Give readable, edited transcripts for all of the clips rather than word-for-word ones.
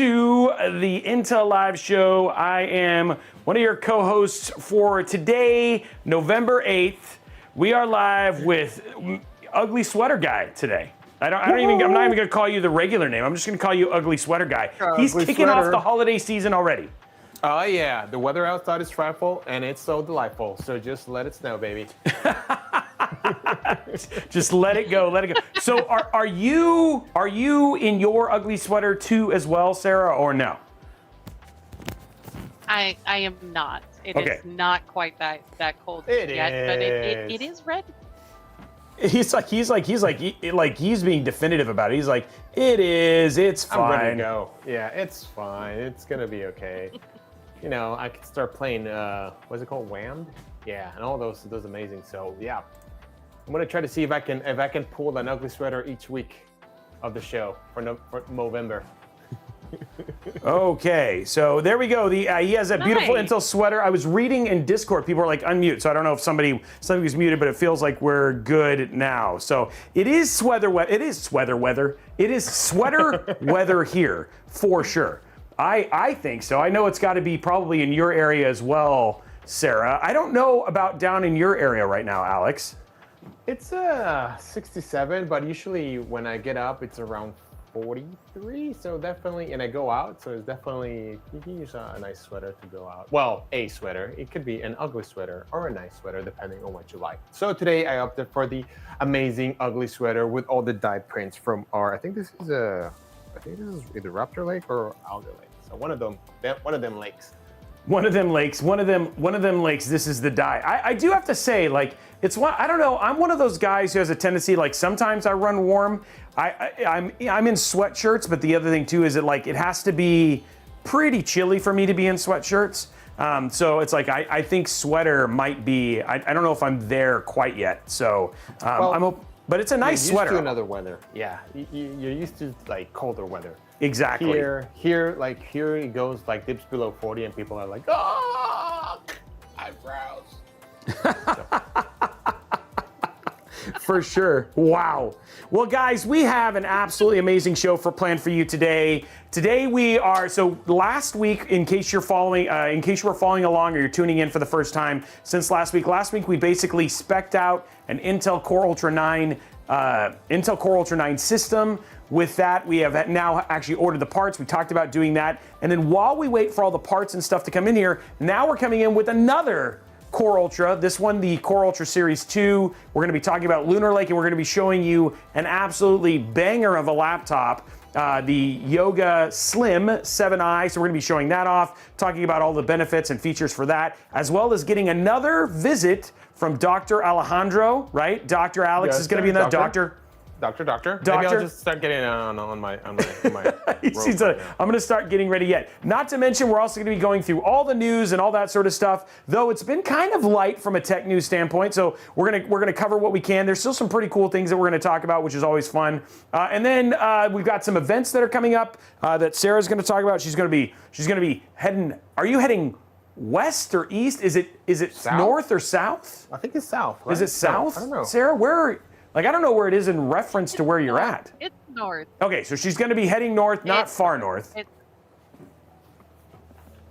To the Intel Live Show. I am one of your co-hosts for today, November 8th. We are live with Ugly Sweater Guy today. I'm not even going to call you the regular name. I'm just going to call you Ugly Sweater Guy. He's kicking off the holiday season already. Oh yeah, the weather outside is frightful and it's so delightful. So just let it snow, baby. Just let it go, let it go. So are you in your ugly sweater too as well, Sarah, or no? I am not. It is not quite that cold yet, but it is red. He's being definitive about it. He's like, it's fine. I'm ready to go. Yeah, it's fine. It's gonna be okay. You know, I can start playing what's it called, Wham? Yeah, and all those amazing. So yeah, I'm gonna try to see if I can pull an ugly sweater each week of the show for November. Okay, so there we go. He has a beautiful Intel sweater. I was reading in Discord, people are like unmute, so I don't know if somebody was muted, but it feels like we're good now. So it is sweater weather. It is sweater weather. It is sweater weather here for sure. I think so. I know it's got to be probably in your area as well, Sarah. I don't know about down in your area right now, Alex. It's 67, but usually when I get up, it's around 43. So definitely, and I go out, so it's definitely, you can use a nice sweater to go out. Well, a sweater. It could be an ugly sweater or a nice sweater, depending on what you like. So today I opted for the amazing ugly sweater with all the dye prints from our, I think this is either Raptor Lake or Alder Lake. So one of them lakes. One of them lakes, this is the dye. I do have to say, like, I don't know, I'm one of those guys who has a tendency, like, sometimes I run warm. I'm in sweatshirts, but the other thing too is that, like, it has to be pretty chilly for me to be in sweatshirts. So it's like, I think sweater might be, I don't know if I'm there quite yet. So but it's a nice sweater. You're used to another weather. Yeah, you're used to, like, colder weather. Exactly. Here it goes, like, dips below 40 and people are like, oh, eyebrows. For sure. Wow. Well, guys, we have an absolutely amazing show planned for you today. Today last week, in case you were following along or you're tuning in for the first time since last week we basically spec'd out an Intel Core Ultra 9 system. With that, we have now actually ordered the parts. We talked about doing that. And then while we wait for all the parts and stuff to come in here, now we're coming in with another Core Ultra. This one, the Core Ultra Series 2. We're gonna be talking about Lunar Lake, and we're gonna be showing you an absolutely banger of a laptop, the Yoga Slim 7i. So we're gonna be showing that off, talking about all the benefits and features for that, as well as getting another visit from Dr. Alejandro, right? Dr. Alex is gonna be in the Doctor. Maybe I'll just start getting on my I'm going to start getting ready yet. Not to mention, we're also going to be going through all the news and all that sort of stuff, though it's been kind of light from a tech news standpoint. So we're going to cover what we can. There's still some pretty cool things that we're going to talk about, which is always fun. And then we've got some events that are coming up that Sarah's going to talk about. She's going to be heading. Are you heading west or east? Is it south? North or south? I think it's south. Right? Is it south? I don't know. Sarah, where? Like, I don't know where it is in reference to where you're at. It's north. Okay, so she's going to be heading north, not far north.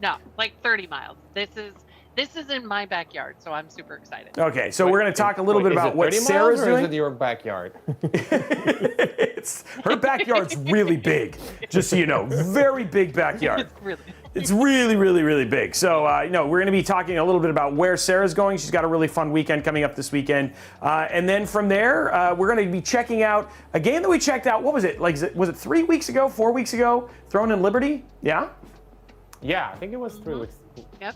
No, like 30 miles. This is in my backyard, so I'm super excited. Okay, so we're going to talk a little bit about what Sarah's doing. Is it your backyard? Her backyard's really big, just so you know. Very big backyard. It's really, really, really big. So, we're going to be talking a little bit about where Sarah's going. She's got a really fun weekend coming up this weekend. And then from there, we're going to be checking out a game that we checked out. What was it? Like, was it 3 weeks ago, 4 weeks ago? Throne and Liberty? Yeah? Yeah, I think it was 3 weeks. Yep.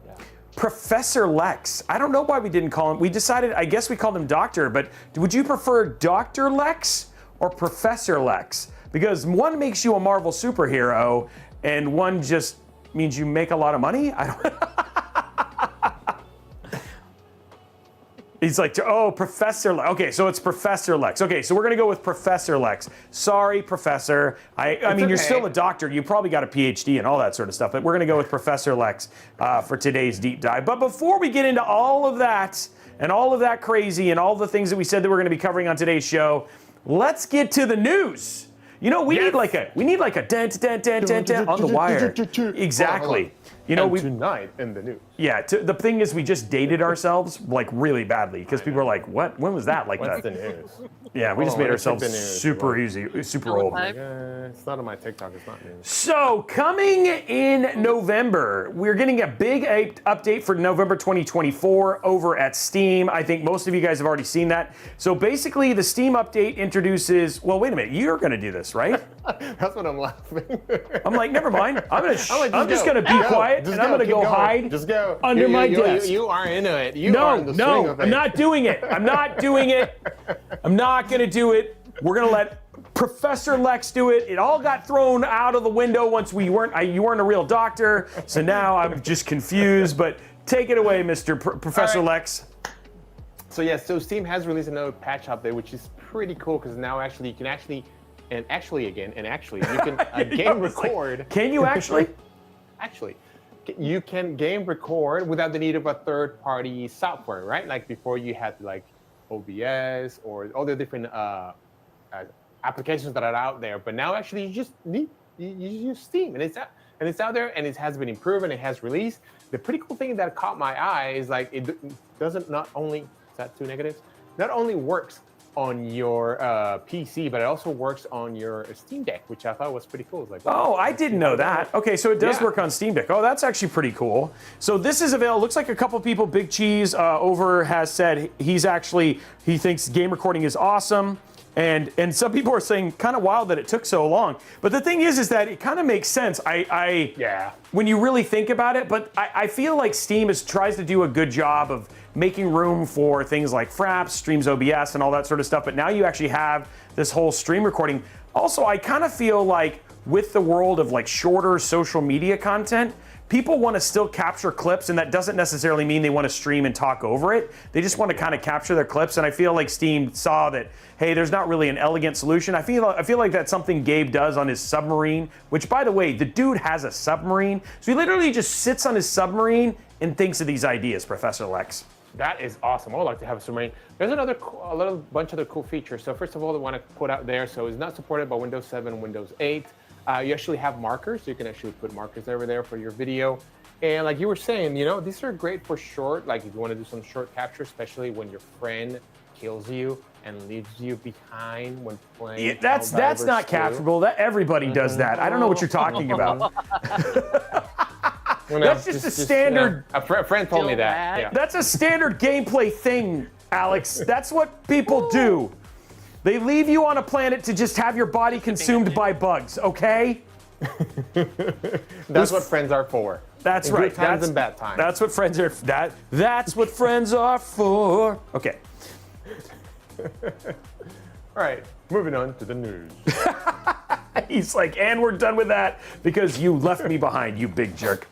Yeah. Professor Lex. I don't know why we didn't call him. We decided, I guess we called him Doctor, but would you prefer Dr. Lex or Professor Lex? Because one makes you a Marvel superhero, and one just means you make a lot of money? I don't. He's like, oh, Professor Lex. Okay, so it's Professor Lex. Okay, so we're gonna go with Professor Lex. Sorry, Professor. I mean, okay. You're still a doctor. You probably got a PhD and all that sort of stuff, but we're gonna go with Professor Lex for today's deep dive. But before we get into all of that and all of that crazy and all the things that we said that we're gonna be covering on today's show, let's get to the news. You know, we need like a dent on the wire. Exactly. You know, tonight in the news. Yeah. The thing is, we just dated ourselves like really badly because people are like, "What? When was that?" Like What's that. the news? Yeah, we just made ourselves super easy, super old. It's not on my TikTok. It's not news. So coming in November, we're getting a big update for November 2024 over at Steam. I think most of you guys have already seen that. So basically, the Steam update introduces. Well, wait a minute. You're going to do this, right? That's what I'm laughing. I'm like, never mind. I'm just gonna be quiet and I'm gonna keep go going. hide Just go. under my desk. You are into it. You are in the swing No, of it. I'm not doing it. I'm not doing it. I'm not gonna do it. We're gonna let Professor Lex do it. It all got thrown out of the window once you weren't a real doctor. So now I'm just confused. But take it away, Mr. Professor Lex. So yes, so Steam has released another patch update, which is pretty cool because now actually you can you can game record. Like, can you actually? Actually, you can game record without the need of a third-party software, right? Like before, you had like OBS or all the different applications that are out there. But now, actually, you use Steam, and it's out there, and it has been improved, and it has released. The pretty cool thing that caught my eye is like it doesn't not only is that two negatives, not only works on your PC, but it also works on your Steam Deck, which I thought was pretty cool. Like, oh, I didn't know that. Okay, so it does work on Steam Deck. Oh, that's actually pretty cool. So this is available. Looks like a couple people, Big Cheese over has said he thinks game recording is awesome. And some people are saying kind of wild that it took so long. But the thing is that it kind of makes sense. When you really think about it, but I feel like Steam tries to do a good job of making room for things like Fraps, Streams OBS, and all that sort of stuff. But now you actually have this whole stream recording. Also, I kind of feel like with the world of like shorter social media content, people want to still capture clips, and that doesn't necessarily mean they want to stream and talk over it. They just want to kind of capture their clips, and I feel like Steam saw that, hey, there's not really an elegant solution. I feel like that's something Gabe does on his submarine, which, by the way, the dude has a submarine. So he literally just sits on his submarine and thinks of these ideas, Professor Lex. That is awesome. I would like to have a submarine. There's a little bunch of other cool features. So first of all, I want to put out there, so it's not supported by Windows 7 and Windows 8. You actually have markers, so you can actually put markers over there for your video. And like you were saying, these are great for short, like if you want to do some short capture, especially when your friend kills you and leaves you behind when playing. Yeah, that's not capturable. That everybody does that. I don't know what you're talking about. That's just a standard. A friend told me that. Yeah. That's a standard gameplay thing, Alex. That's what people do. They leave you on a planet to just have your body consumed by bugs, okay? That's what friends are for. That's in right. Good times and bad times. That's what friends are. That's what friends are for. Okay. All right, moving on to the news. He's like, and we're done with that because you left me behind, you big jerk.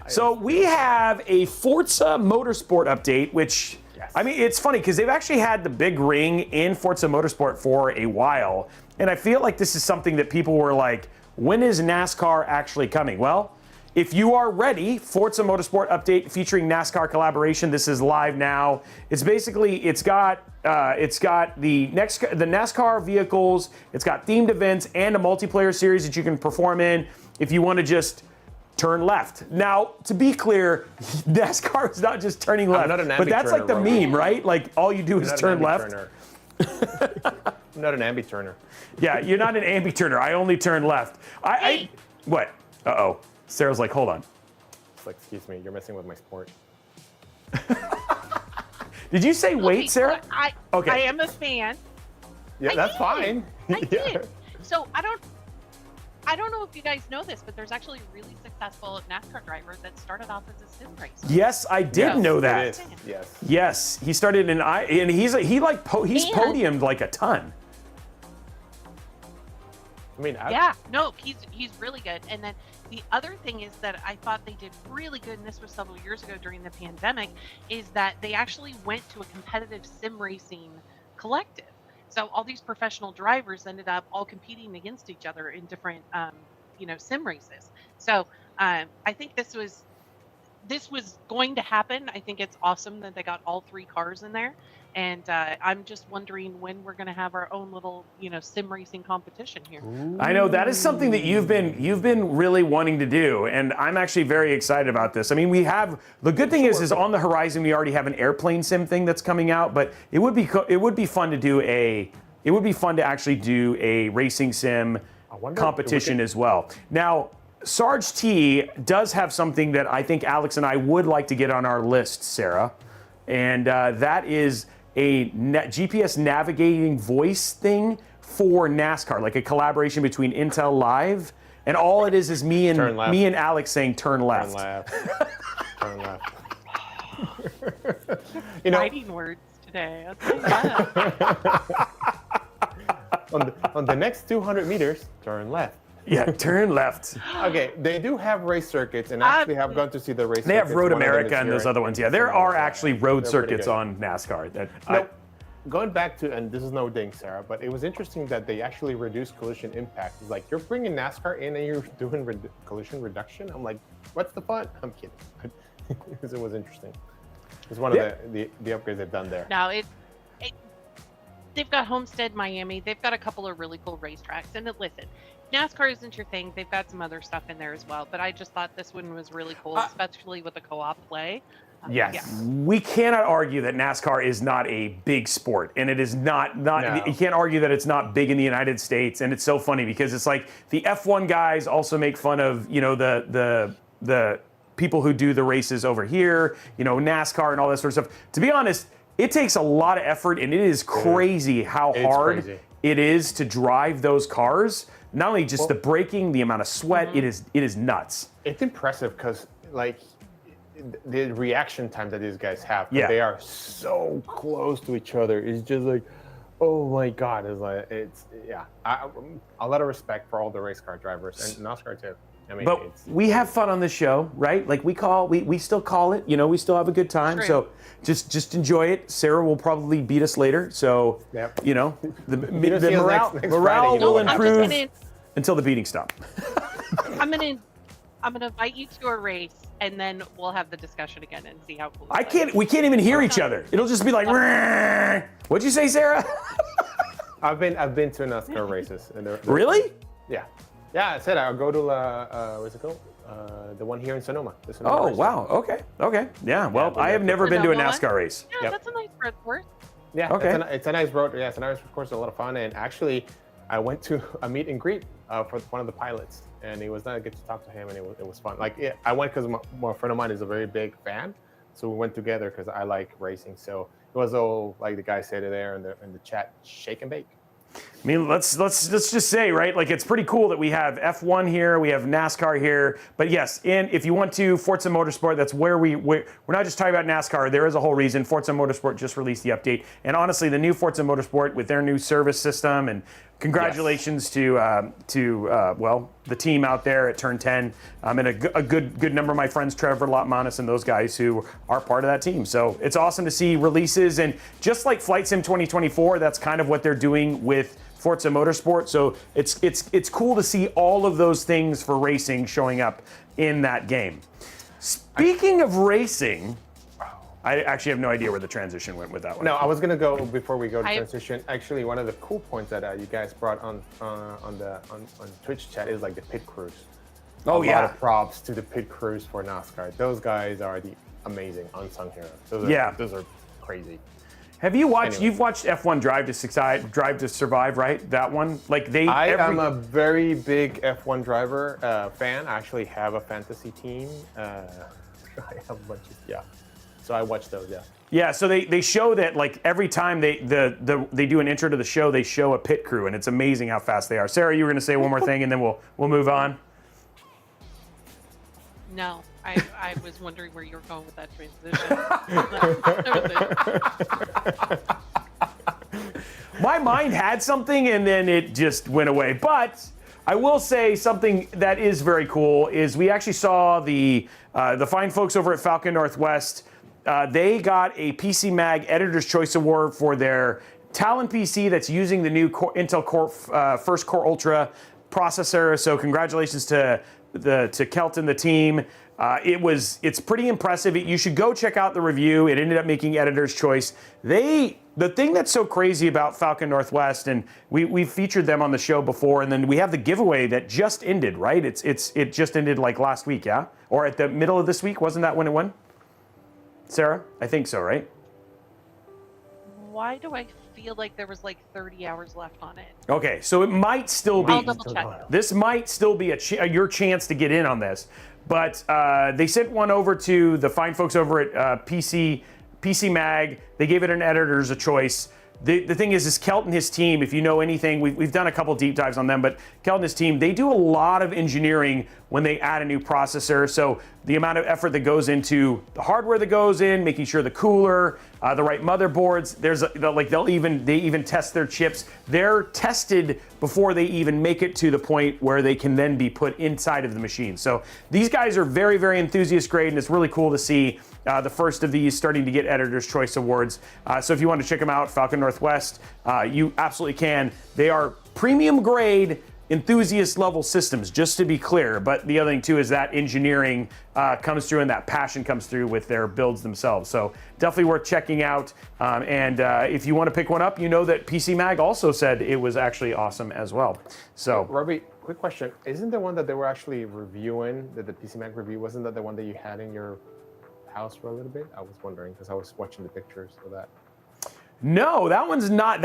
So we have a Forza Motorsport update, which, I mean, it's funny because they've actually had the big ring in Forza Motorsport for a while. And I feel like this is something that people were like, when is NASCAR actually coming? Well, if you are ready, Forza Motorsport update featuring NASCAR collaboration. This is live now. It's basically, it's got the NASCAR vehicles, it's got themed events and a multiplayer series that you can perform in if you want to just turn left. Now, to be clear, NASCAR is not just turning left, but that's like the meme, right? Like all you do is turn left. I'm not an ambi-turner. Yeah, you're not an ambi-turner. I only turn left. What? Uh-oh. Sarah's like, hold on. It's like, excuse me, you're messing with my sport. Did you say wait, Sarah? I am a fan. Yeah, that's fine. I did. So I don't know if you guys know this, but there's actually a really successful NASCAR driver that started off as a sim racer. Yes, I did know that. Yes, he started and he's podiumed like a ton. I mean, he's really good. And then the other thing is that I thought they did really good, and this was several years ago during the pandemic, is that they actually went to a competitive sim racing collective. So all these professional drivers ended up all competing against each other in different, sim races. So I think this was this was going to happen. I think it's awesome that they got all 3 cars in there, and I'm just wondering when we're going to have our own little, sim racing competition here. I know that is something that you've been really wanting to do, and I'm actually very excited about this. I mean, we have the good thing is on the horizon we already have an airplane sim thing that's coming out, but it would be fun to actually do a racing sim competition as well. Now, Sarge T does have something that I think Alex and I would like to get on our list, Sarah, and that is a GPS navigating voice thing for NASCAR, like a collaboration between Intel Live, and all it is me and Alex saying turn left. Turn left. Turn left. Fighting words today. I'll tell you that. On the next 200 meters, turn left. Yeah, turn left. Okay, they do have race circuits, and actually have gone to see the race. They have circuits. Road One of them America is and here those in- other ones. Yeah, there are actually road circuits on NASCAR. Going back to, and this is no ding, Sarah, but it was interesting that they actually reduced collision impact. It's like, you're bringing NASCAR in and you're doing collision reduction? I'm like, what's the fun? I'm kidding. Because it was interesting. It's one of the upgrades they've done there. Now, they've got Homestead, Miami. They've got a couple of really cool racetracks. And listen, NASCAR isn't your thing. They've got some other stuff in there as well. But I just thought this one was really cool, especially with the co-op play. Yes. Yeah. We cannot argue that NASCAR is not a big sport, and it is not No. You can't argue that it's not big in the United States, and it's so funny because it's like the F1 guys also make fun of, the people who do the races over here, NASCAR and all that sort of stuff. To be honest, it takes a lot of effort, and it is crazy how hard it is to drive those cars. Not only just the braking, the amount of sweat, it is nuts. It's impressive because, like, the reaction time that these guys have, they are so close to each other. It's just like, oh my God! It's a lot of respect for all the race car drivers and NASCAR too. I mean, but we have fun on this show, right? Like we still call it. We still have a good time. True. So just enjoy it. Sarah will probably beat us later. So the morale will improve until the beating stop. I'm gonna invite you to a race, and then we'll have the discussion again and see how cool. We can't even hear each other. It'll just be like, what'd you say, Sarah? I've been to NASCAR races. And they're Really? Yeah. Yeah, I said I'll go to what's it called? The one here in Sonoma. Oh, wow. Okay. Yeah. Well, I have never been to a NASCAR race. Yeah, that's a nice road course. Yeah. Okay. It's a nice road. Yeah, it's a nice course. A lot of fun. And actually, I went to a meet and greet for one of the pilots, and it was nice to get to talk to him, and it was fun. Like, I went because my friend of mine is a very big fan, so we went together because I like racing. So it was all, like the guy said there in the chat, shake and bake. I mean, let's just say, right? Like, it's pretty cool that we have F1 here, we have NASCAR here. But yes, and if you want to, Forza Motorsport, that's where we're not just talking about NASCAR. There is a whole reason. Forza Motorsport just released the update, and honestly, the new Forza Motorsport with their new service system, and congratulations to the team out there at Turn 10, and a good number of my friends, Trevor Lotmanis and those guys who are part of that team. So it's awesome to see releases, and just like Flight Sim 2024, that's kind of what they're doing with Forza Motorsport. So it's cool to see all of those things for racing showing up in that game. Speaking of racing, I actually have no idea where the transition went with that one. No, I was gonna go before we go to transition. Actually, one of the cool points that you guys brought on Twitch chat is like the pit crews. Oh, a lot of props to the pit crews for NASCAR. Those guys are the amazing unsung heroes. Those are crazy. Have you watched? Anyway. You've watched F1 Drive to Survive, right? That one, like I am a very big F1 driver fan. I actually have a fantasy team. I have a bunch of So I watch those. Yeah, so they show that like every time they do an intro to the show, they show a pit crew, and it's amazing how fast they are. Sarah, you were going to say one more thing, and then we'll move on. No, I was wondering where you were going with that transition. My mind had something, and then it just went away. But I will say something that is very cool is we actually saw the fine folks over at Falcon Northwest. They got a PC Mag Editor's Choice Award for their Talon PC that's using the new Intel Core First Core Ultra processor. So congratulations to Kelt and the team. It's pretty impressive. You should go check out the review. It ended up making editor's choice. The thing that's so crazy about Falcon Northwest, and we've featured them on the show before, and then we have the giveaway that just ended, right? It just ended like last week, yeah? Or at the middle of this week, wasn't that when it won? Sarah? I think so, right? Why do I feel like there was like 30 hours left on it? Okay, so it might still be. I'll double check. This might still be your chance to get in on this. But they sent one over to the fine folks over at PC Mag. They gave it an editor's choice. The thing is Kelt and his team, if you know anything, we've done a couple deep dives on them, but Kelt and his team, they do a lot of engineering when they add a new processor. So the amount of effort that goes into the hardware that goes in, making sure the cooler, the right motherboards, they even test their chips. They're tested before they even make it to the point where they can then be put inside of the machine. So these guys are very, very enthusiast grade, and it's really cool to see the first of these starting to get Editor's Choice Awards. So if you want to check them out, Falcon Northwest, you absolutely can. They are premium grade, enthusiast level systems, just to be clear. But the other thing too is that engineering comes through and that passion comes through with their builds themselves. So definitely worth checking out. And if you want to pick one up, you know that PC Mag also said it was actually awesome as well. So Robey, quick question. Isn't the one that they were actually reviewing, the PC Mag review, wasn't that the one that you had in your house for a little bit? I was wondering because I was watching the pictures of that. No, that one's not.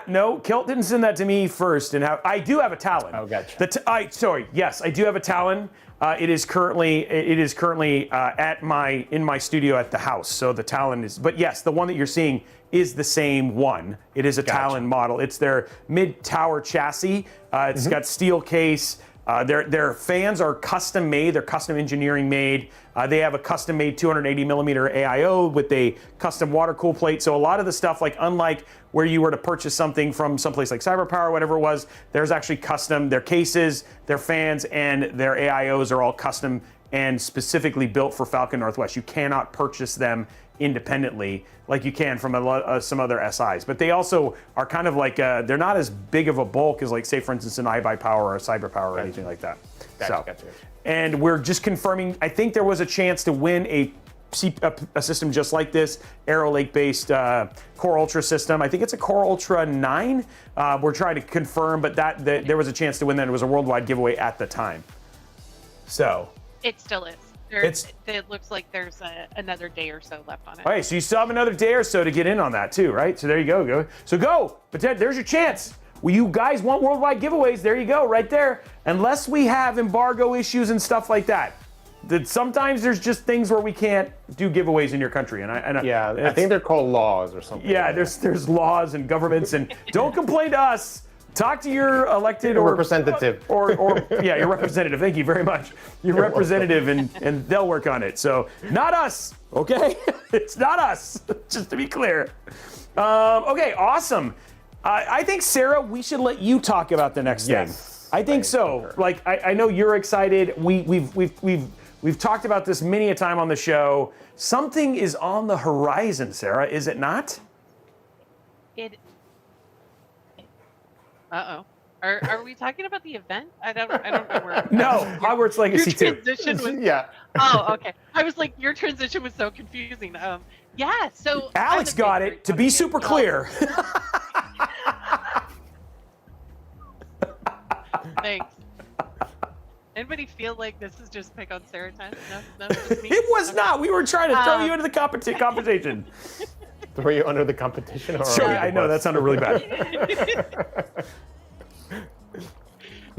No, Kilt didn't send that to me first. And I do have a Talon. Oh, gotcha. Yes, I do have a Talon. It is currently in my studio at the house. So the Talon is, but yes, the one that you're seeing is the same one. It is a Talon model. It's their mid-tower chassis. It's got steel case. Their fans are custom made. They're custom engineering made. They have a custom made 280 millimeter AIO with a custom water cool plate. So a lot of the stuff, like unlike where you were to purchase something from someplace like CyberPower or whatever it was, there's actually custom. Their cases, their fans, and their AIOs are all custom and specifically built for Falcon Northwest. You cannot purchase them independently like you can from some other SIs. But they also are kind of like, they're not as big of a bulk as, like, say, for instance, an iBuyPower or a CyberPower or anything like that. Gotcha. And we're just confirming, I think there was a chance to win a system just like this, Arrow Lake-based Core Ultra system. I think it's a Core Ultra 9. We're trying to confirm, but there was a chance to win that. It was a worldwide giveaway at the time. So. It still is. It looks like there's another day or so left on it. All right, so you still have another day or so to get in on that too, right? So there you go. So go. But there's your chance. Well, you guys want worldwide giveaways, there you go, right there. Unless we have embargo issues and stuff like that. Sometimes there's just things where we can't do giveaways in your country. I think they're called laws or something. Yeah, there's laws and governments, and don't complain to us. Talk to your elected or representative. Or your representative. Thank you very much. Your representative, and they'll work on it. So not us, okay? It's not us, just to be clear. Okay, awesome. I think, Sarah, we should let you talk about the next thing. I think so. Like, I know you're excited. We've talked about this many a time on the show. Something is on the horizon, Sarah, is it not? Uh-oh. Are we talking about the event? I don't know where. No, Hogwarts Legacy 2. Your transition was. Oh, okay. I was like, your transition was so confusing. Yeah. So Alex got it. To be super clear. Thanks. Anybody feel like this is just pick on Sarah time? No, just me? It was not. We were trying to throw you into the competition. Throw you under the competition? Or Sorry, I know that sounded really bad.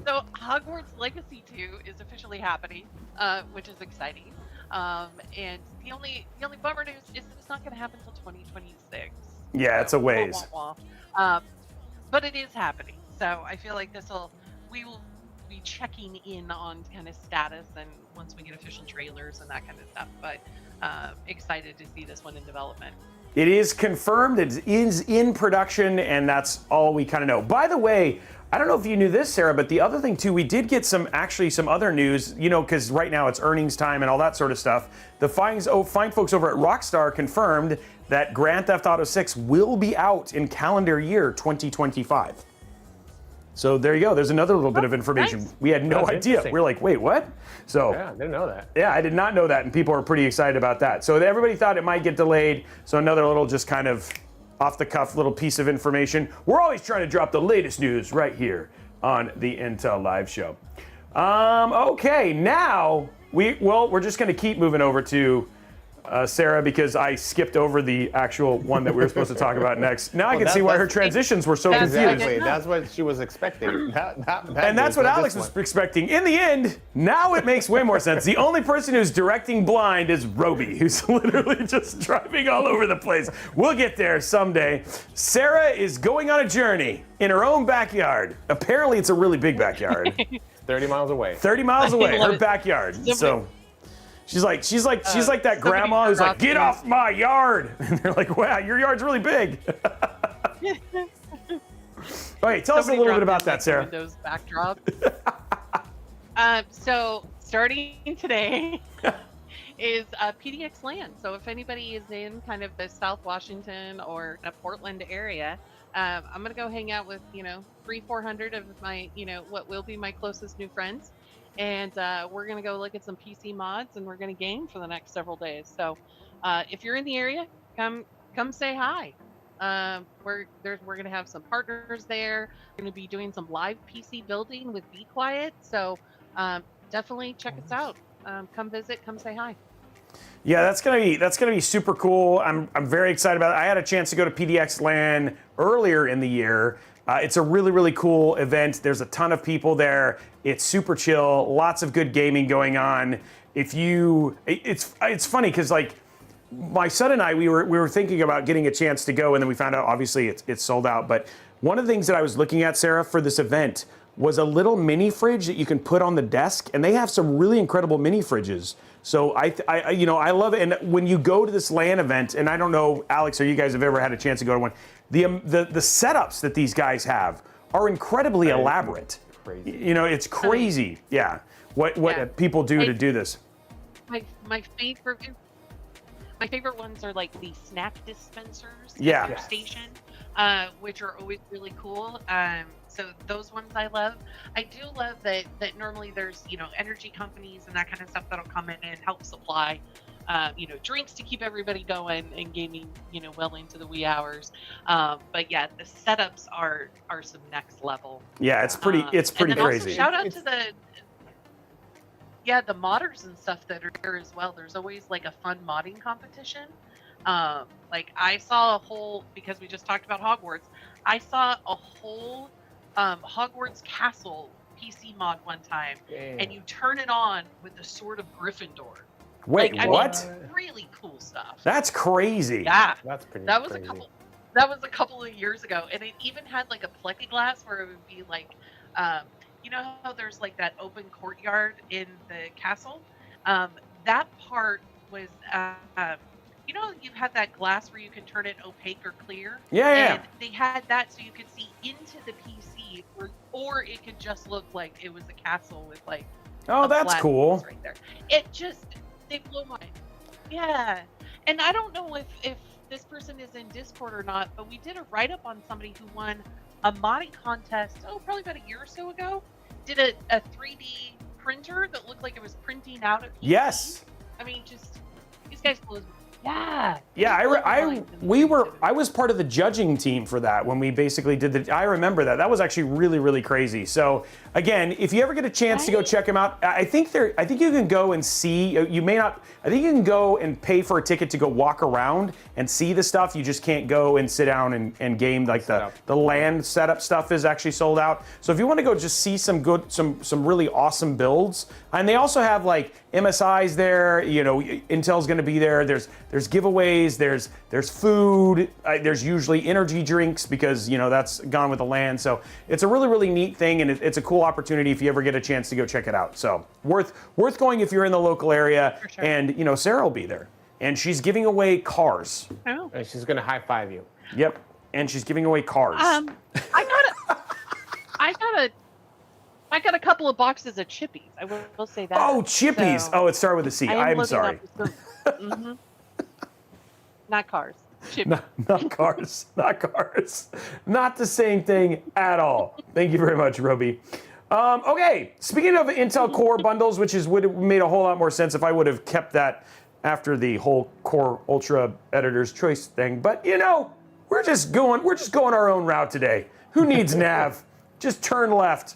So Hogwarts Legacy 2 is officially happening, which is exciting. And the only bummer news is that it's not going to happen until 2026. Yeah, it's a ways. But it is happening. So I feel like we will be checking in on kind of status and once we get official trailers and that kind of stuff. But excited to see this one in development. It is confirmed. It is in production, and that's all we kind of know. By the way, I don't know if you knew this, Sarah, but the other thing too, we did get some other news, because right now it's earnings time and all that sort of stuff. The fine folks over at Rockstar confirmed that Grand Theft Auto 6 will be out in calendar year 2025. So there you go. There's another little bit of information. Nice. We had no That's idea. interesting. We're like, wait, what? So Yeah, I didn't know that. yeah, I did not know that, and people are pretty excited about that. So everybody thought it might get delayed. So another little just kind of off the cuff little piece of information. We're always trying to drop the latest news right here on the Intel Live Show. Okay, now we're just going to keep moving over to Sarah, because I skipped over the actual one that we were supposed to talk about next. Now I can see why her transitions were so confused. Exactly. That's what she was expecting. And that's what Alex was expecting. In the end, now it makes way more sense. The only person who's directing blind is Robey, who's literally just driving all over the place. We'll get there someday. Sarah is going on a journey in her own backyard. Apparently, it's a really big backyard. 30 miles away. 30 miles away, her it. backyard. So she's like that grandma who's like, get off my yard. And they're like, wow, your yard's really big. Okay, tell us a little bit about that, Sarah. Windows backdrop. So starting today is PDX land. So if anybody is in kind of the South Washington or Portland area, I'm gonna go hang out with 300-400 of my what will be my closest new friends, and we're gonna go look at some PC mods, and we're gonna game for the next several days. So if you're in the area, come say hi. We're gonna have some partners there. We're gonna be doing some live PC building with Be Quiet. So definitely check us out. Come visit. Come say hi. Yeah, that's gonna be super cool. I'm very excited about it. I had a chance to go to PDX LAN earlier in the year. It's a really, really cool event. There's a ton of people there. It's super chill. Lots of good gaming going on. It's funny because like my son and I, we were thinking about getting a chance to go, and then we found out obviously it's sold out. But one of the things that I was looking at, Sarah, for this event was a little mini fridge that you can put on the desk, and they have some really incredible mini fridges. So I love it. And when you go to this LAN event, and I don't know, Alex, or you guys have ever had a chance to go to one, the setups that these guys have are incredibly elaborate. Crazy. It's crazy. Yeah. What people do to do this. My favorite ones are like the snack dispensers Yeah. at your station, which are always really cool. So those ones I love. I do love that normally there's energy companies and that kind of stuff that'll come in and help supply drinks to keep everybody going and gaming well into the wee hours. But yeah, the setups are some next level. Yeah, it's pretty and then crazy. Also shout out to the modders and stuff that are there as well. There's always like a fun modding competition. Like I saw because we just talked about Hogwarts, I saw a whole Hogwarts castle PC mod one time. Damn. And you turn it on with the Sword of Gryffindor. Wait, what? Really cool stuff. That's crazy. Yeah. That's pretty That was crazy. That was a couple of years ago, and it even had like a plexiglass where it would be like, you know how there's like that open courtyard in the castle. That part was, you had that glass where you can turn it opaque or clear. Yeah. And they had that so you could see into the PC, or it could just look like it was a castle with like. Oh, that's flat cool. piece right there. They blew my. Yeah, and I don't know if this person is in Discord or not, but we did a write-up on somebody who won a modding contest, probably about a year or so ago. Did a 3D printer that looked like it was printing out a PC. Yes. I mean, just these guys blew. Yeah. Yeah, I was part of the judging team for that when we basically did I remember that. That was actually really, really crazy. So again, if you ever get a chance to go check them out, I think you can go and see. You may not. I think you can go and pay for a ticket to go walk around and see the stuff. You just can't go and sit down and game. Like the LAN setup stuff is actually sold out. So if you want to go just see some really awesome builds, and they also have like MSIs there. Intel's going to be there. There's giveaways. There's food. There's usually energy drinks because that's gone with the LAN. So it's a really, really neat thing, and it's a cool opportunity if you ever get a chance to go check it out. So worth going if you're in the local area. For sure. And Sarah will be there, and she's giving away cars. Oh. And she's gonna high five you. Yep, and she's giving away cars. I got a couple of boxes of Chippies. I will say that. Oh, Chippies. So Oh, it started with a C. I am I'm looking sorry. up some- Not cars. Not cars. Not cars. Not the same thing at all. Thank you very much, Robey. Okay, speaking of Intel Core bundles, which would have made a whole lot more sense if I would have kept that after the whole Core Ultra Editor's Choice thing. But we're just going our own route today. Who needs nav? Just turn left.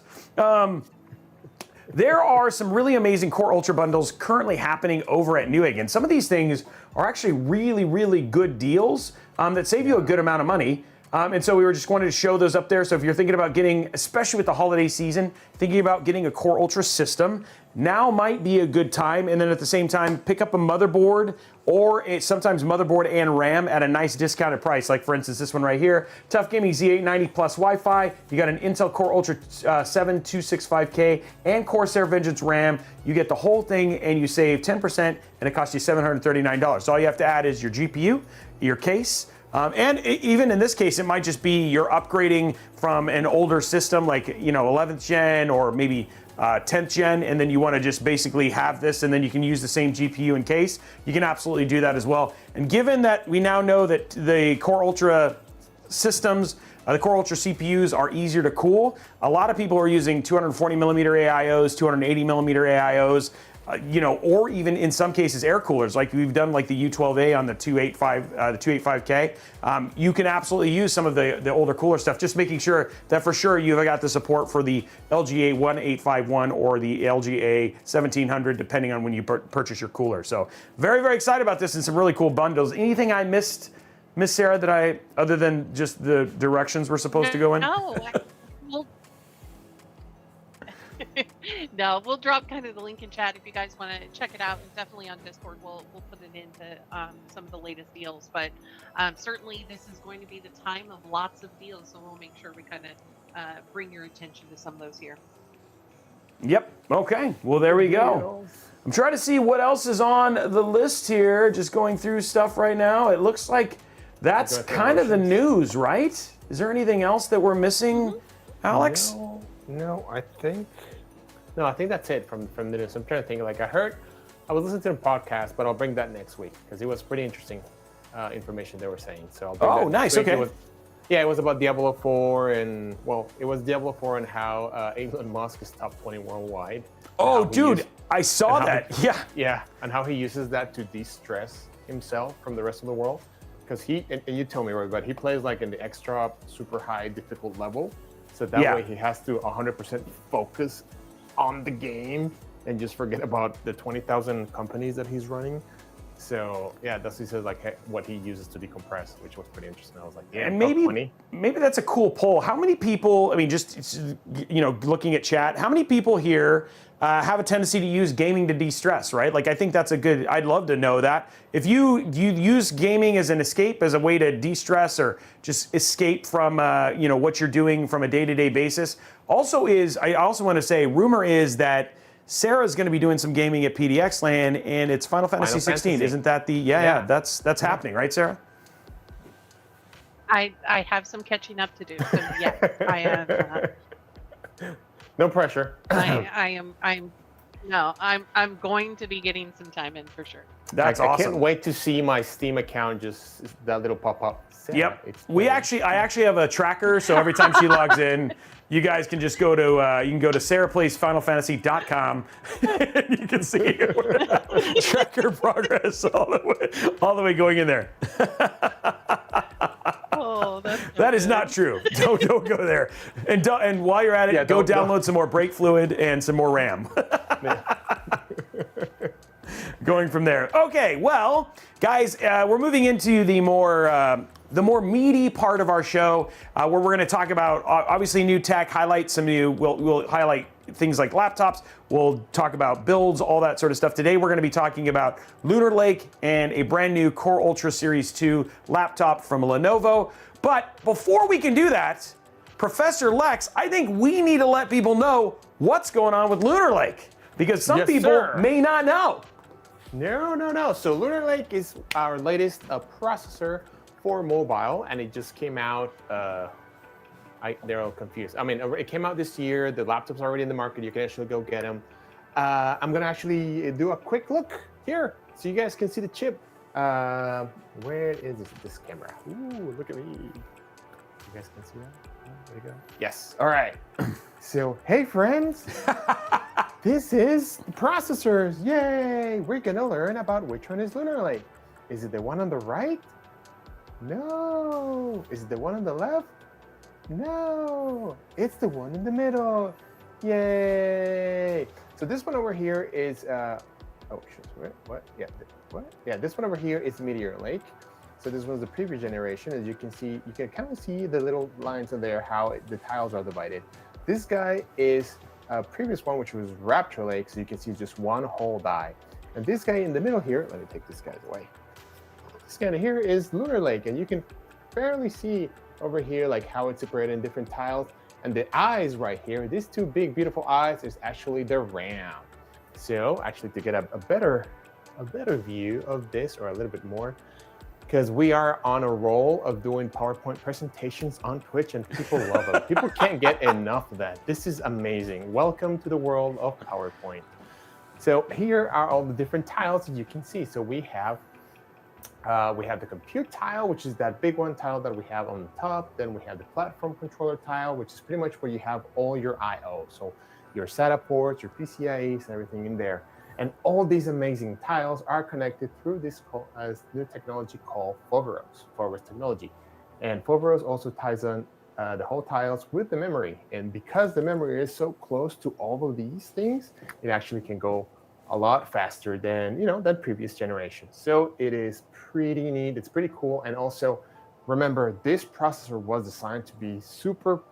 There are some really amazing Core Ultra bundles currently happening over at Newegg, and some of these things are actually really, really good deals that save you a good amount of money. And so we were just wanted to show those up there. So if you're thinking about getting, especially with the holiday season, thinking about getting a Core Ultra system, now might be a good time. And then at the same time, pick up a motherboard or sometimes motherboard and RAM at a nice discounted price. Like for instance, this one right here, Tough Gaming Z890 plus Wi-Fi. You got an Intel Core Ultra 7 265K and Corsair Vengeance RAM. You get the whole thing and you save 10% and it costs you $739. So all you have to add is your GPU, your case, and even in this case, it might just be you're upgrading from an older system like 11th gen or maybe 10th gen, and then you want to just basically have this and then you can use the same GPU and case. You can absolutely do that as well. And given that we now know that the Core Ultra systems, the Core Ultra CPUs are easier to cool, a lot of people are using 240 millimeter AIOs, 280 millimeter AIOs, or even in some cases air coolers, like we've done like the U12A on the 285K. You can absolutely use some of the older cooler stuff, just making sure that for sure you've got the support for the LGA 1851 or the LGA 1700, depending on when you purchase your cooler. So very, very excited about this and some really cool bundles. Anything I missed, Miss Sarah, other than just the directions we're supposed to go in? No, we'll drop kind of the link in chat if you guys want to check it out, and definitely on Discord we'll put it into some of the latest deals. But certainly this is going to be the time of lots of deals, so we'll make sure we kind of bring your attention to some of those here. Yep. Okay. Well, there we go. I'm trying to see what else is on the list here. Just going through stuff right now. It looks like that's kind of the news, right? Is there anything else that we're missing, Alex? No, I think that's it from the news. I'm trying to think. Like I was listening to a podcast, but I'll bring that next week because it was pretty interesting information they were saying. So I'll bring that nice. Next week. Okay. It was about Diablo 4 and it was Diablo 4 and how Elon Musk is top 20 worldwide. Oh, dude, I saw that. Yeah, and how he uses that to de-stress himself from the rest of the world. Because and you tell me, Roy, but he plays like in the extra super high difficult level. So that way he has to 100% focus on the game and just forget about the 20,000 companies that he's running. So that's what he says, like what he uses to decompress, which was pretty interesting. I was like, and maybe that's a cool poll. How many people, I mean, just looking at chat, how many people here have a tendency to use gaming to de-stress, right? Like I think that's I'd love to know that. If you use gaming as an escape, as a way to de-stress or just escape from what you're doing from a day-to-day basis. I also want to say, rumor is that Sarah's going to be doing some gaming at PDX Land, and it's Final Fantasy 16. Isn't that the that's happening, right, Sarah? I have some catching up to do. So yes, I am. No pressure. I'm going to be getting some time in for sure. That's awesome. I can't wait to see my Steam account, just that little pop-up. Yep. I actually have a tracker, so every time she logs in, you guys can just go to sarahplaysfinalfantasy.com and you can see tracker progress all the way going in there. Oh, that is not true. Don't go there. And while you're at it, go download some more brake fluid and some more RAM. Going from there. Okay, well, guys, we're moving into the more meaty part of our show, where we're going to talk about obviously new tech, highlight some new. We'll highlight things like laptops. We'll talk about builds, all that sort of stuff. Today we're going to be talking about Lunar Lake and a brand new Core Ultra Series 2 laptop from Lenovo. But before we can do that, Professor Lex, I think we need to let people know what's going on with Lunar Lake, because some people may not know. No. So Lunar Lake is our latest processor for mobile, and it just came out. They're all confused. I mean, it came out this year. The laptop's already in the market. You can actually go get them. I'm gonna actually do a quick look here, so you guys can see the chip Where is this camera? Ooh, look at me. You guys can see that? Oh, there you go. Yes. All right. So, hey friends, this is the processors. Yay! We're gonna learn about which one is Lunar Lake. Is it the one on the right? No. Is it the one on the left? No. It's the one in the middle. Yay! So this one over here is what? Yeah, what? Yeah, this one over here is Meteor Lake. So this was the previous generation. As you can see, you can kind of see the little lines in there, how the tiles are divided. This guy is a previous one, which was Raptor Lake. So you can see just one whole die. And this guy in the middle here, let me take this guy away. This guy here is Lunar Lake, and you can barely see over here like how it's separated in different tiles. And the eyes right here, these two big, beautiful eyes is actually the RAM. So actually to get a better view of this, or a little bit more, because we are on a roll of doing PowerPoint presentations on Twitch and people love them. People can't get enough of that. This is amazing. Welcome to the world of PowerPoint. So here are all the different tiles that you can see. So we have the compute tile, which is that big one tile that we have on the top. Then we have the platform controller tile, which is pretty much where you have all your I/O. So your SATA ports, your PCIe's, and everything in there. And all these amazing tiles are connected through this new technology called Foveros technology. And Foveros also ties on the whole tiles with the memory. And because the memory is so close to all of these things, it actually can go a lot faster than than previous generations. So it is pretty neat. It's pretty cool. And also, remember, this processor was designed to be super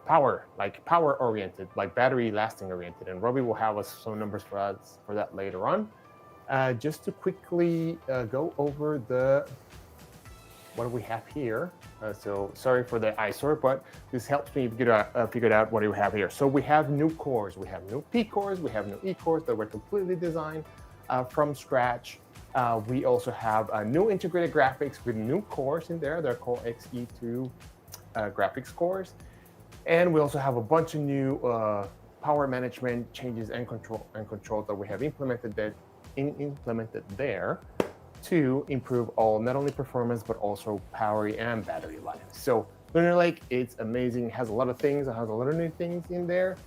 power oriented, like battery lasting oriented. And Robey will have some numbers for that later on. Just to quickly go over what do we have here. So sorry for the eyesore, but this helps me figure out what do we have here. So we have new cores. We have new P cores. We have new E cores that were completely designed from scratch. We also have new integrated graphics with new cores in there. They're called XE2 graphics cores. And we also have a bunch of new power management changes and control that we have implemented there to improve all not only performance but also power and battery life. So Lunar Lake, it's amazing. It has a lot of things. It has a lot of new things in there,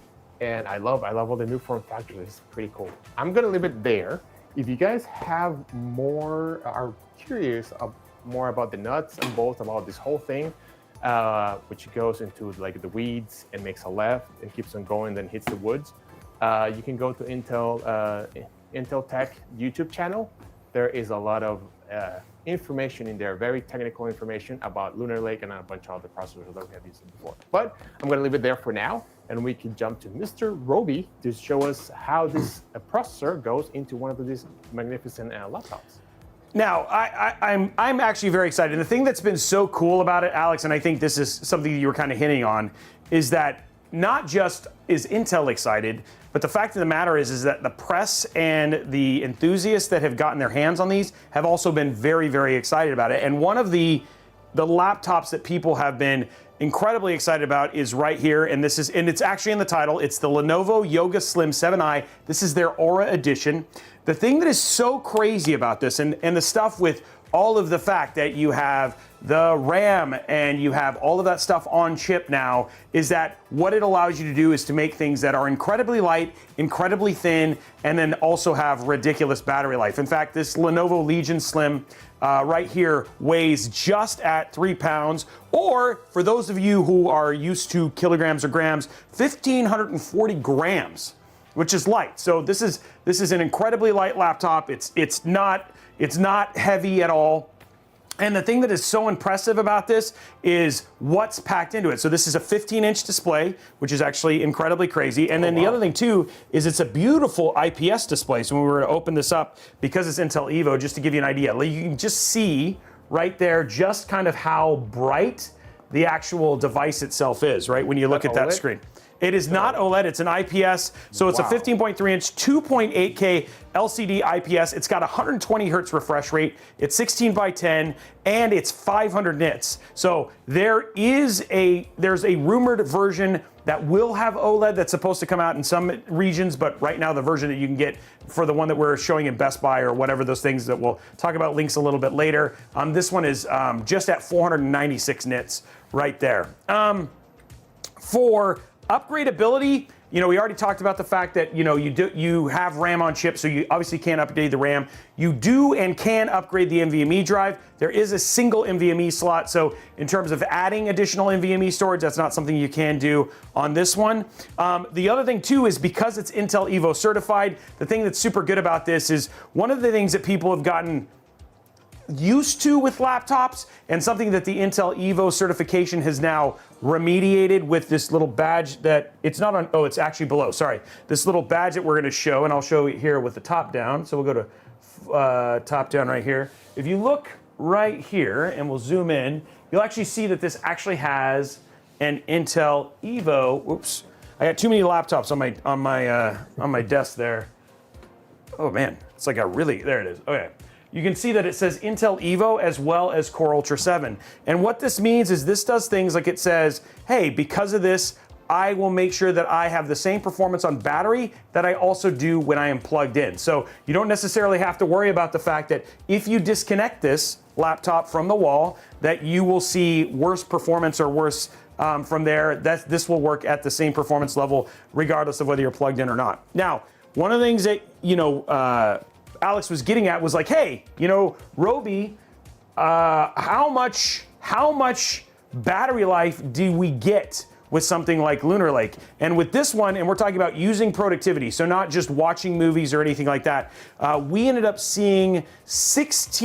and I love all the new form factors. It's pretty cool. I'm gonna leave it there. If you guys are curious more about the nuts and bolts about this whole thing, which goes into like the weeds and makes a left and keeps on going, then hits the woods, you can go to Intel Tech YouTube channel. There is a lot of information in there, very technical information about Lunar Lake and a bunch of other processors that we have used before. But I'm going to leave it there for now, and we can jump to Mr. Robey to show us how this processor goes into one of these magnificent laptops. Now, I'm actually very excited. And the thing that's been so cool about it, Alex, and I think this is something you were kind of hinting on, is that not just is Intel excited, but the fact of the matter is that the press and the enthusiasts that have gotten their hands on these have also been very, very excited about it. And one of the laptops that people have been incredibly excited about is right here, and it's actually in the title. It's the Lenovo Yoga Slim 7i. This is their Aura edition. The thing that is so crazy about this, and the stuff with all of the fact that you have the RAM and you have all of that stuff on chip now, is that what it allows you to do is to make things that are incredibly light, incredibly thin, and then also have ridiculous battery life. In fact, this Lenovo Legion Slim right here weighs just at 3 pounds, or for those of you who are used to kilograms or grams, 1,540 grams, which is light. So this is an incredibly light laptop. It's not heavy at all. And the thing that is so impressive about this is what's packed into it. So this is a 15-inch display, which is actually incredibly crazy. And then the other thing too is it's a beautiful IPS display. So when we were to open this up, because it's Intel Evo, just to give you an idea, you can just see right there just kind of how bright the actual device itself is, right? When you look at that screen. It is not OLED, it's an IPS. So it's a 15.3 inch, 2.8K LCD IPS. It's got 120 hertz refresh rate. It's 16 by 10 and it's 500 nits. So there's a rumored version that will have OLED that's supposed to come out in some regions, but right now the version that you can get for the one that we're showing in Best Buy or whatever, those things that we'll talk about links a little bit later. This one is just at 496 nits right there. For upgradability, we already talked about the fact that you have RAM on chip, so you obviously can't upgrade the RAM. You do and can upgrade the NVMe drive. There is a single NVMe slot, so in terms of adding additional NVMe storage, that's not something you can do on this one. The other thing too is because it's Intel Evo certified, the thing that's super good about this is one of the things that people have gotten used to with laptops, and something that the Intel Evo certification has now remediated with this little badge that it's not on, it's actually below, sorry. This little badge that we're gonna show, and I'll show it here with the top down. So we'll go to top down right here. If you look right here, and we'll zoom in, you'll actually see that this actually has an Intel Evo, oops, I got too many laptops on my desk there. Oh man, it's like there it is, okay. You can see that it says Intel Evo as well as Core Ultra 7. And what this means is this does things like it says, hey, because of this, I will make sure that I have the same performance on battery that I also do when I am plugged in. So you don't necessarily have to worry about the fact that if you disconnect this laptop from the wall, that you will see worse performance or worse from there. This will work at the same performance level regardless of whether you're plugged in or not. Now, one of the things that, Alex was getting at was like, hey, Robey, how much battery life do we get with something like Lunar Lake? And with this one, and we're talking about using productivity, so not just watching movies or anything like that, we ended up seeing just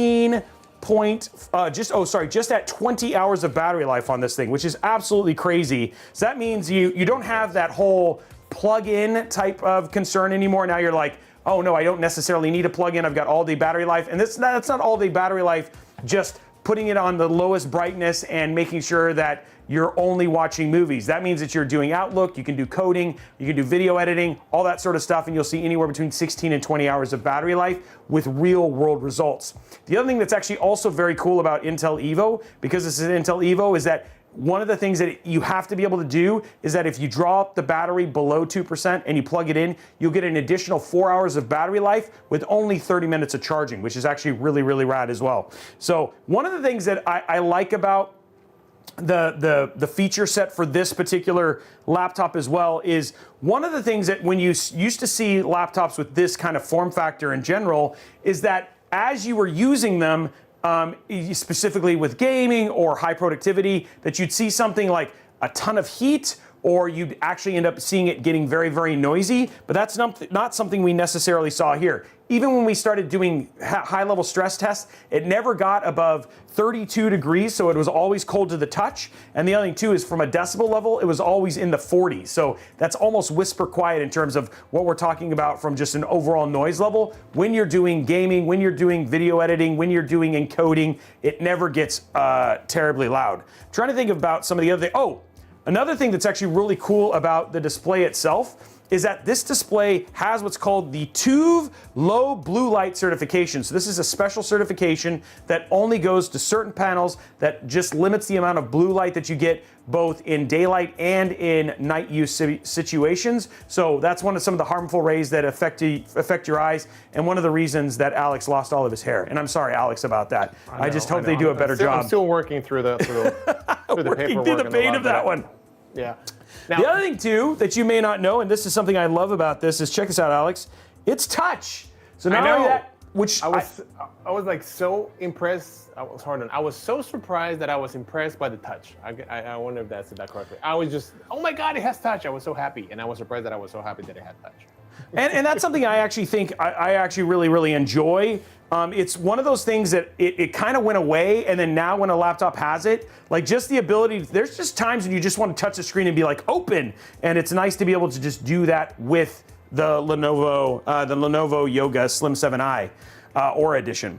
at 20 hours of battery life on this thing, which is absolutely crazy. So that means you don't have that whole plug-in type of concern anymore. Now you're like, oh no, I don't necessarily need a plug-in. I've got all-day battery life. And that's not all-day battery life, just putting it on the lowest brightness and making sure that you're only watching movies. That means that you're doing Outlook, you can do coding, you can do video editing, all that sort of stuff, and you'll see anywhere between 16 and 20 hours of battery life with real-world results. The other thing that's actually also very cool about Intel Evo, because this is an Intel Evo, is that one of the things that you have to be able to do is that if you draw the battery below 2% and you plug it in, you'll get an additional 4 hours of battery life with only 30 minutes of charging, which is actually really, really rad as well. So one of the things that I like about the feature set for this particular laptop as well is one of the things that when you used to see laptops with this kind of form factor in general is that as you were using them, specifically with gaming or high productivity, that you'd see something like a ton of heat, or you'd actually end up seeing it getting very, very noisy. But that's not something we necessarily saw here. Even when we started doing high-level stress tests, it never got above 32 degrees, so it was always cold to the touch. And the other thing, too, is from a decibel level, it was always in the 40s. So that's almost whisper quiet in terms of what we're talking about from just an overall noise level. When you're doing gaming, when you're doing video editing, when you're doing encoding, it never gets terribly loud. I'm trying to think about some of the other things. Oh, another thing that's actually really cool about the display itself is that this display has what's called the TÜV Low Blue Light certification. So this is a special certification that only goes to certain panels, that just limits the amount of blue light that you get both in daylight and in night use situations. So that's some of the harmful rays that affect your eyes, and one of the reasons that Alex lost all of his hair. And I'm sorry, Alex, about that. I just hope they do a better job. I'm still working through the working through the pain of that one. Yeah. Now, the other thing, too, that you may not know, and this is something I love about this, is check this out, Alex. It's touch. So not only that, which I was like so impressed. I was so surprised that I was impressed by the touch. I wonder if that's that correctly. I was just, oh my God, it has touch. I was so happy, and I was surprised that I was so happy that it had touch. And that's something I actually think I actually really, really enjoy. It's one of those things that it kind of went away, and then now when a laptop has it, like just the ability, there's just times when you just want to touch the screen and be like open, and it's nice to be able to just do that with the Lenovo Yoga Slim 7i Aura Edition.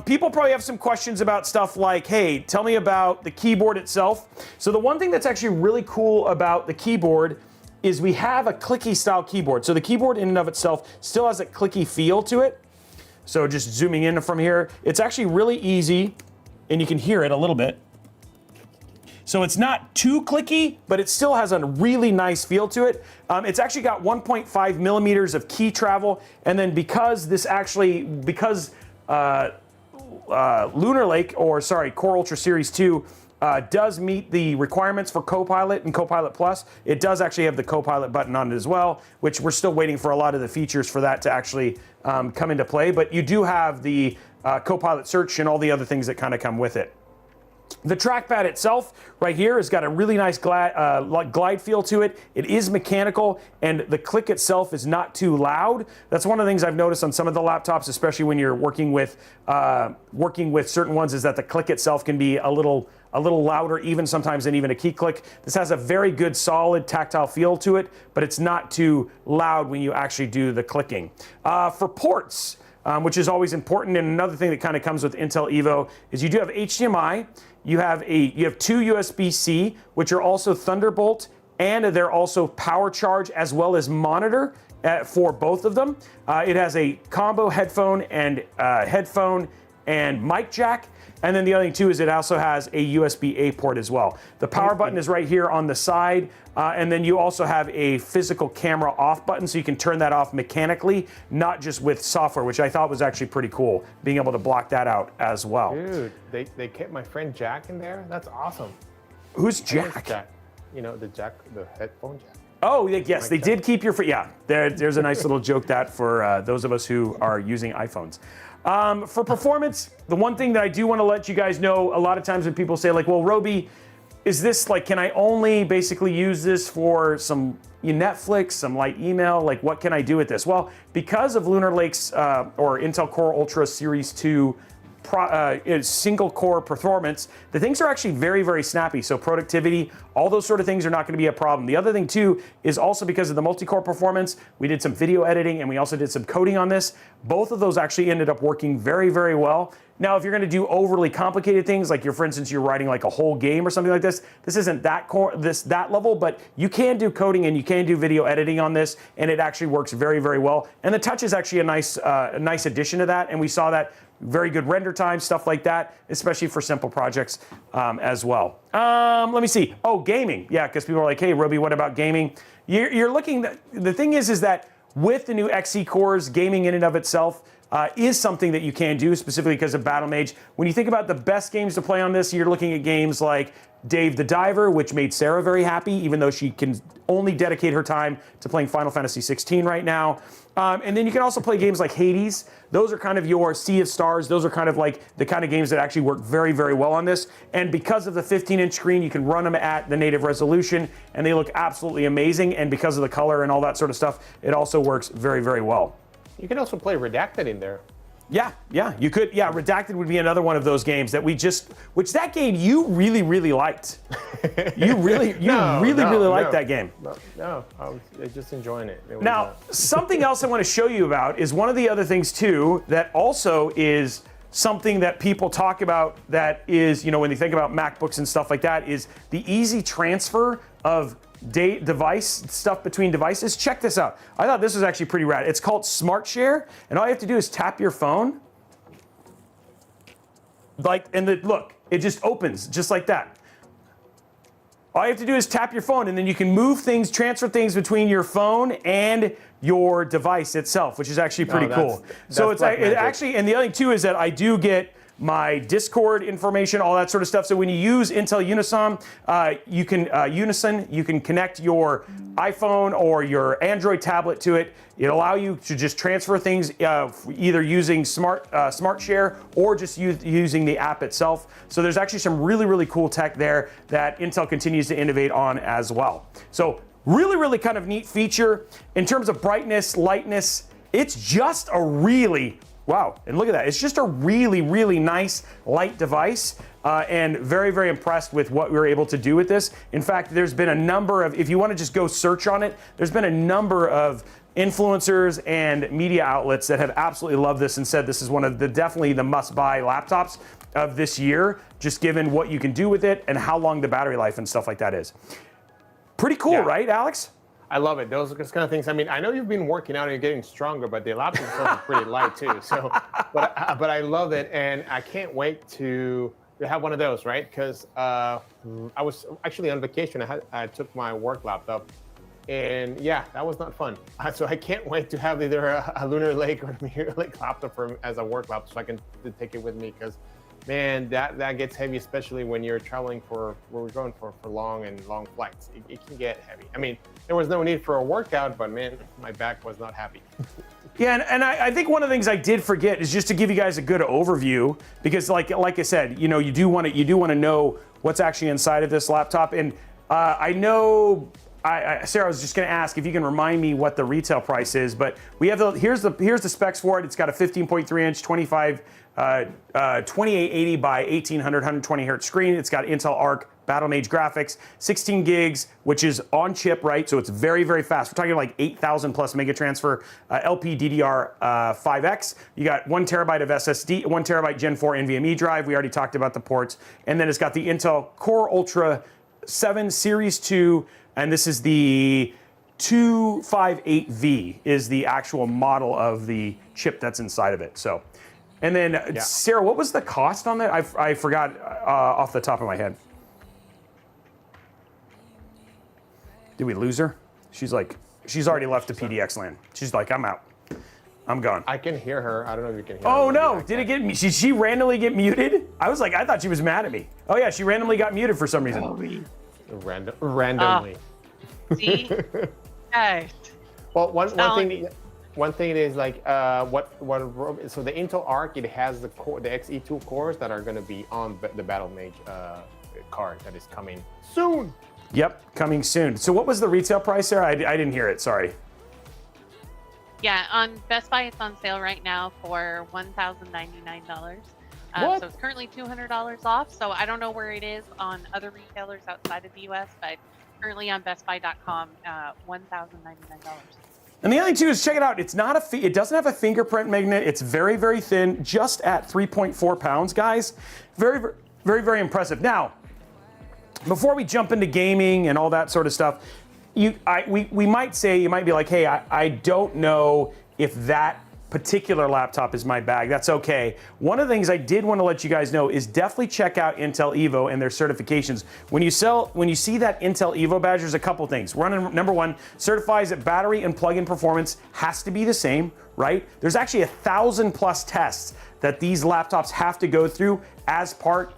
People probably have some questions about stuff like, hey, tell me about the keyboard itself. So the one thing that's actually really cool about the keyboard is we have a clicky style keyboard. So the keyboard in and of itself still has a clicky feel to it. So just zooming in from here, it's actually really easy, and you can hear it a little bit. So it's not too clicky, but it still has a really nice feel to it. It's actually got 1.5 millimeters of key travel, and then because Lunar Lake, Core Ultra Series 2, does meet the requirements for Copilot and Copilot Plus. It does actually have the Copilot button on it as well, which we're still waiting for a lot of the features for that to actually come into play. But you do have the Copilot search and all the other things that kind of come with it. The trackpad itself right here has got a really nice glide feel to it. It is mechanical, and the click itself is not too loud. That's one of the things I've noticed on some of the laptops, especially when you're working with certain ones, is that the click itself can be a little louder even sometimes than even a key click. This has a very good solid tactile feel to it, but it's not too loud when you actually do the clicking. For ports, which is always important, and another thing that kind of comes with Intel Evo is you do have HDMI. You have two USB-C, which are also Thunderbolt, and they're also power charge as well as monitor for both of them. It has a combo headphone and mic jack. And then the other thing too is it also has a USB-A port as well. The power button is right here on the side, and then you also have a physical camera off button, so you can turn that off mechanically, not just with software, which I thought was actually pretty cool, being able to block that out as well. Dude, they kept my friend Jack in there. That's awesome. Who's Jack? Jack. You know, the headphone jack. Oh, yes, they did keep your... Yeah, there's a nice little joke that for those of us who are using iPhones. For performance, the one thing that I do want to let you guys know, a lot of times when people say like, well, Robey, is this like, can I only basically use this for some Netflix, some light email? Like, what can I do with this? Well, because of Lunar Lake's or Intel Core Ultra Series 2 single core performance, the things are actually very, very snappy. So productivity, all those sort of things are not going to be a problem. The other thing too is also because of the multi-core performance, we did some video editing and we also did some coding on this. Both of those actually ended up working very, very well. Now, if you're going to do overly complicated things, like for instance, you're writing like a whole game or something like this, this isn't that level, but you can do coding and you can do video editing on this, and it actually works very, very well. And the touch is actually a nice addition to that, and we saw that. Very good render time, stuff like that, especially for simple projects as well. Let me see. Oh, gaming. Yeah, because people are like, hey, Robey, what about gaming? You're looking, the thing is that with the new XE cores, gaming in and of itself is something that you can do, specifically because of Battle Mage. When you think about the best games to play on this, you're looking at games like Dave the Diver, which made Sarah very happy, even though she can only dedicate her time to playing Final Fantasy 16 right now. And then you can also play games like Hades. Those are kind of your Sea of Stars. Those are kind of like the kind of games that actually work very, very well on this. And because of the 15-inch screen, you can run them at the native resolution, and they look absolutely amazing. And because of the color and all that sort of stuff, it also works very, very well. You can also play Redacted in there. Yeah, you could. Yeah, Redacted would be another one of those games that which that game you really, really liked. You really liked that game. No, I was just enjoying it. Now, something else I want to show you about is one of the other things too that also is something that people talk about that is, when they think about MacBooks and stuff like that, is the easy transfer of device stuff between devices. Check this out. I thought this was actually pretty rad. It's called Smart Share, and all you have to do is tap your phone, look, it just opens just like that. All you have to do is tap your phone, and then you can move things, transfer things between your phone and your device itself, which is actually pretty cool. So it's actually, and the other thing too is that I do get my Discord information, all that sort of stuff. So when you use Intel Unison, you can connect your iPhone or your Android tablet to it. It'll allow you to just transfer things either using Smart Share or just using the app itself. So there's actually some really, really cool tech there that Intel continues to innovate on as well. So really, really kind of neat feature. In terms of brightness, lightness, it's just a really wow, and look at that. It's just a really, really nice light device, and very, very impressed with what we were able to do with this. In fact, there's been a number of, if you want to just go search on it, there's been a number of influencers and media outlets that have absolutely loved this and said this is one of definitely the must-buy laptops of this year, just given what you can do with it and how long the battery life and stuff like that is. Pretty cool, right, Alex? I love it. Those kind of things. I mean, I know you've been working out and you're getting stronger, but the laptop itself is pretty light too. So, but I love it, and I can't wait to have one of those, right? Because I was actually on vacation. I took my work laptop, and yeah, that was not fun. So I can't wait to have either a Lunar Lake or a Meteor Lake laptop as a work laptop, so I can take it with me. Because man, that gets heavy, especially when you're traveling where we're going for long flights. It can get heavy. I mean, there was no need for a workout, but man, my back was not happy. Yeah, and I think one of the things I did forget is just to give you guys a good overview, because like I said, you do want to know what's actually inside of this laptop. And I know Sarah was just going to ask if you can remind me what the retail price is, but we have here's the specs for it. It's got a 15.3 inch 2880 by 1800 120 hertz screen. It's got Intel Arc Battle Mage graphics, 16 gigs, which is on chip, right? So it's very, very fast. We're talking like 8,000 plus mega transfer, LPDDR5X. You got 1 terabyte of SSD, 1 terabyte Gen 4 NVMe drive. We already talked about the ports. And then it's got the Intel Core Ultra 7 Series 2, and this is the 258V is the actual model of the chip that's inside of it. So, and then Sarah, what was the cost on that? I forgot off the top of my head. Did we lose her? She's already left the PDX land. She's like, I'm out. I'm gone. I can hear her. I don't know if you can hear her. Oh no, did it get me? Did she randomly get muted? I was like, I thought she was mad at me. Oh yeah, she randomly got muted for some reason. Randomly. See? Guys. Well, one thing is like so the Intel Arc, it has the Xe2 cores that are going to be on the Battle Mage card that is coming soon. Yep, coming soon. So what was the retail price, Sarah? I didn't hear it, sorry. Yeah, on Best Buy, it's on sale right now for $1,099. So it's currently $200 off. So I don't know where it is on other retailers outside of the US, but currently on BestBuy.com, $1,099. And the other thing too is check it out. It's not it doesn't have a fingerprint magnet. It's very, very thin, just at 3.4 pounds, guys. Very, very, very, very impressive. Now, before we jump into gaming and all that sort of stuff, we might say, you might be like, hey, I don't know if that particular laptop is my bag. That's okay. One of the things I did want to let you guys know is definitely check out Intel Evo and their certifications. When you see that Intel Evo badge, there's a couple things. Number one, certifies that battery and plug-in performance has to be the same, right? There's actually 1,000 plus tests that these laptops have to go through as part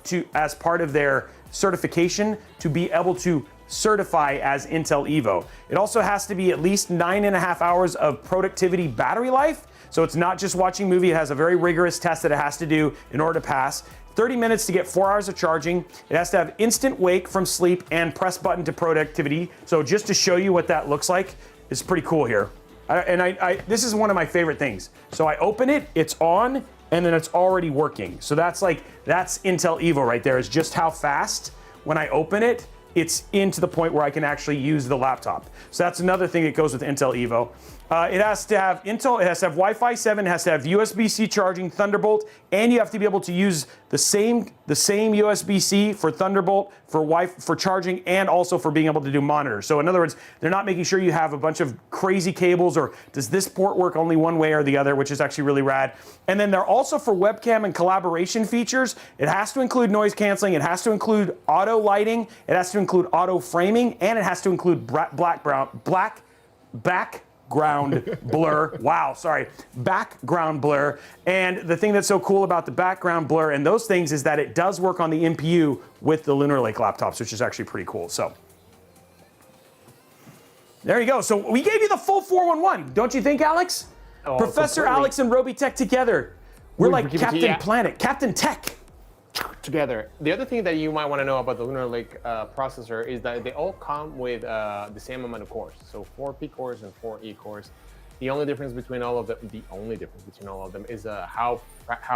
of their certification to be able to certify as Intel Evo. It also has to be at least 9.5 hours of productivity battery life. So it's not just watching movie. It has a very rigorous test that it has to do in order to pass. 30 minutes to get 4 hours of charging. It has to have instant wake from sleep and press button to productivity. So just to show you what that looks like, it's pretty cool here. This is one of my favorite things. So I open it, it's on, and then it's already working. So that's Intel Evo right there, is just how fast when I open it, it's into the point where I can actually use the laptop. So that's another thing that goes with Intel Evo. It has to have Wi-Fi 7, it has to have USB-C charging, Thunderbolt, and you have to be able to use the same USB-C for Thunderbolt, for charging, and also for being able to do monitors. So in other words, they're not making sure you have a bunch of crazy cables, or does this port work only one way or the other, which is actually really rad. And then they're also for webcam and collaboration features. It has to include noise canceling, it has to include auto lighting, it has to include auto framing, and it has to include background blur. Wow, sorry. Background blur. And the thing that's so cool about the background blur and those things is that it does work on the NPU with the Lunar Lake laptops, which is actually pretty cool. So there you go. So we gave you the full 411, don't you think, Alex? Oh, Professor Alex and Robeytech together. We're like Captain Planet, Captain Tech. Together. The other thing that you might want to know about the Lunar Lake processor is that they all come with the same amount of cores. So 4 P cores and 4 E cores. The only difference between all of them is how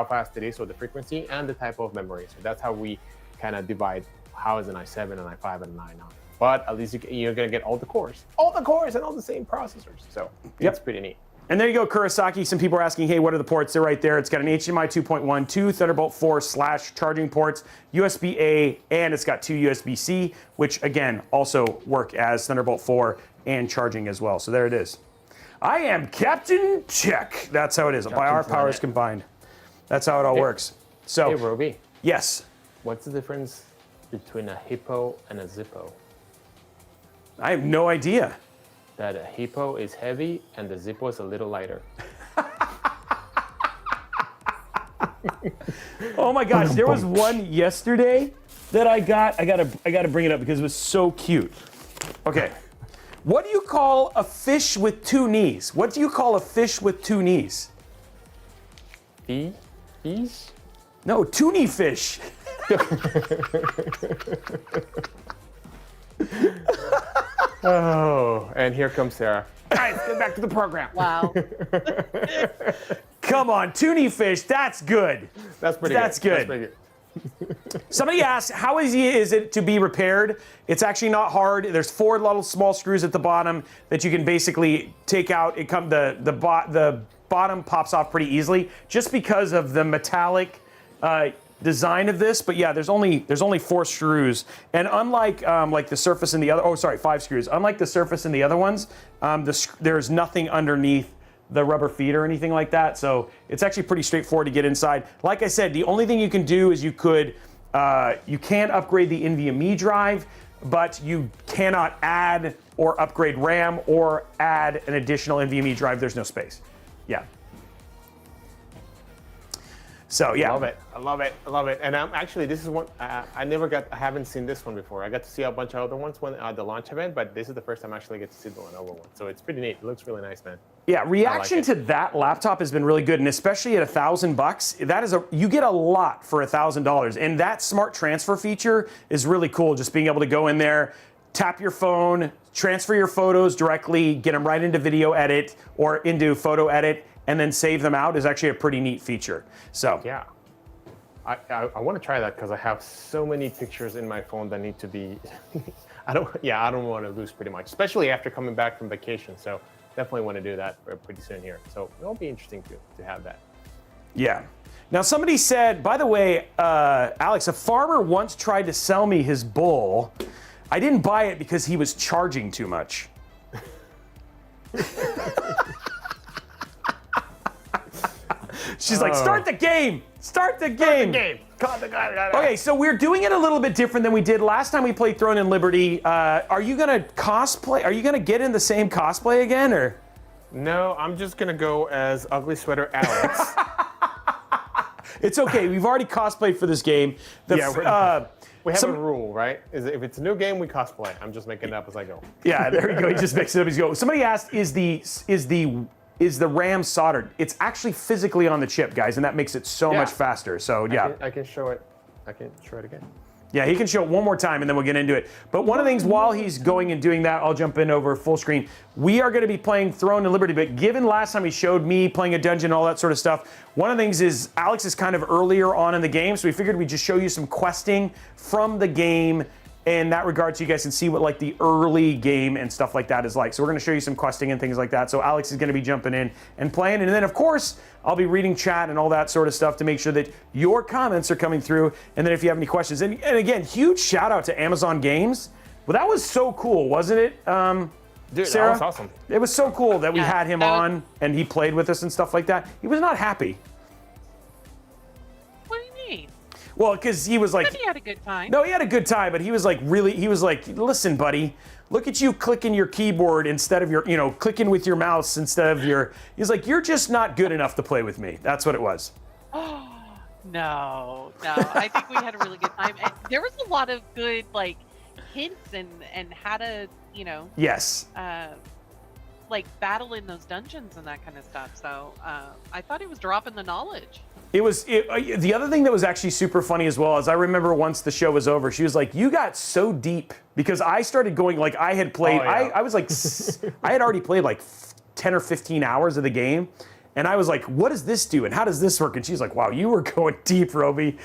fast it is, so the frequency and the type of memory. So that's how we kind of divide how is an i7, an i5, and an i9. But at least you're going to get all the cores and all the same processors. So it's pretty neat. And there you go, Kurosaki. Some people are asking, hey, what are the ports? They're right there. It's got an HDMI 2.1, 2 Thunderbolt 4 / charging ports, USB-A, and it's got 2 USB-C, which again also work as Thunderbolt 4 and charging as well. So there it is. I am Captain Check. That's how it is. By our powers combined. That's how it all works. So, hey, Robey. Yes. What's the difference between a hippo and a Zippo? I have no idea. That a hippo is heavy and the Zippo is a little lighter. Oh my gosh, there was one yesterday that I got. I gotta bring it up because it was so cute. Okay. What do you call a fish with 2 knees? What do you call a fish with 2 knees? Fish? No, toonie fish. Oh, and here comes Sarah. All right, let's get back to the program. Wow. Come on, toonie fish, that's good. That's pretty That's good. That's pretty good. Somebody asked, how easy is it to be repaired? It's actually not hard. There's 4 little small screws at the bottom that you can basically take out. The bottom pops off pretty easily just because of the metallic design of this. But yeah, there's only 4 screws, and unlike like the surface in the other, 5 screws. Unlike the surface in the other ones, there's nothing underneath the rubber feet or anything like that. So it's actually pretty straightforward to get inside. Like I said, the only thing you can do is you can't upgrade the NVMe drive, but you cannot add or upgrade RAM or add an additional NVMe drive. There's no space. Yeah. So yeah. I love it. And actually, this is one I haven't seen this one before. I got to see a bunch of other ones at the launch event, but this is the first time I actually get to see the Lenovo one. So it's pretty neat. It looks really nice, man. Yeah, reaction to that laptop has been really good, and especially at $1,000, you get a lot for $1,000. And that smart transfer feature is really cool. Just being able to go in there, tap your phone, transfer your photos directly, get them right into video edit or into photo edit, and then save them out is actually a pretty neat feature. So yeah, I want to try that because I have so many pictures in my phone that need to be. I don't want to lose pretty much, especially after coming back from vacation. So definitely want to do that pretty soon here. So it'll be interesting to have that. Yeah. Now somebody said, by the way, Alex, a farmer once tried to sell me his bull. I didn't buy it because he was charging too much. She's like, start the game! Start the game! Okay, so we're doing it a little bit different than we did last time we played Throne and Liberty. Are you gonna cosplay? Are you gonna get in the same cosplay again, or? No, I'm just gonna go as Ugly Sweater Alex. It's okay. We've already cosplayed for this game. We have a rule, right? If it's a new game, we cosplay. I'm just making it up as I go. Yeah, there you go. He just makes it up as you go. Somebody asked, is the RAM soldered? It's actually physically on the chip, guys, and that makes it so much faster. So yeah, I can show it. I can show it again. Yeah, he can show it one more time, and then we'll get into it. But one of the things, while he's going and doing that, I'll jump in over full screen. We are going to be playing Throne and Liberty, but given last time he showed me playing a dungeon and all that sort of stuff, one of the things is Alex is kind of earlier on in the game, so we figured we'd just show you some questing from the game in that regard, so you guys can see what like the early game and stuff like that is like. So we're going to show you some questing and things like that. So Alex is going to be jumping in and playing, and then of course I'll be reading chat and all that sort of stuff to make sure that your comments are coming through. And then if you have any questions, and again, huge shout out to Amazon Games. Well, that was so cool, wasn't it, Dude, Sarah? that was awesome. It was so cool that we had him on and he played with us and stuff like that. He was not happy. What do you mean? Well, because he was like, But he had a good time. no, he had a good time, but he was like, listen, buddy, look at you clicking your keyboard instead of your, clicking with your mouse instead of he's like, you're just not good enough to play with me. That's what it was. No. I think we had a really good time. And there was a lot of good, like, hints and how to, Yes. like battle in those dungeons and that kind of stuff. So I thought he was dropping the knowledge. The other thing that was actually super funny as well is I remember once the show was over, she was like, you got so deep, because I started going, like, I had played, I was like, I had already played like 10 or 15 hours of the game. And I was like, what does this do? And how does this work? And she's like, wow, you were going deep, Robey.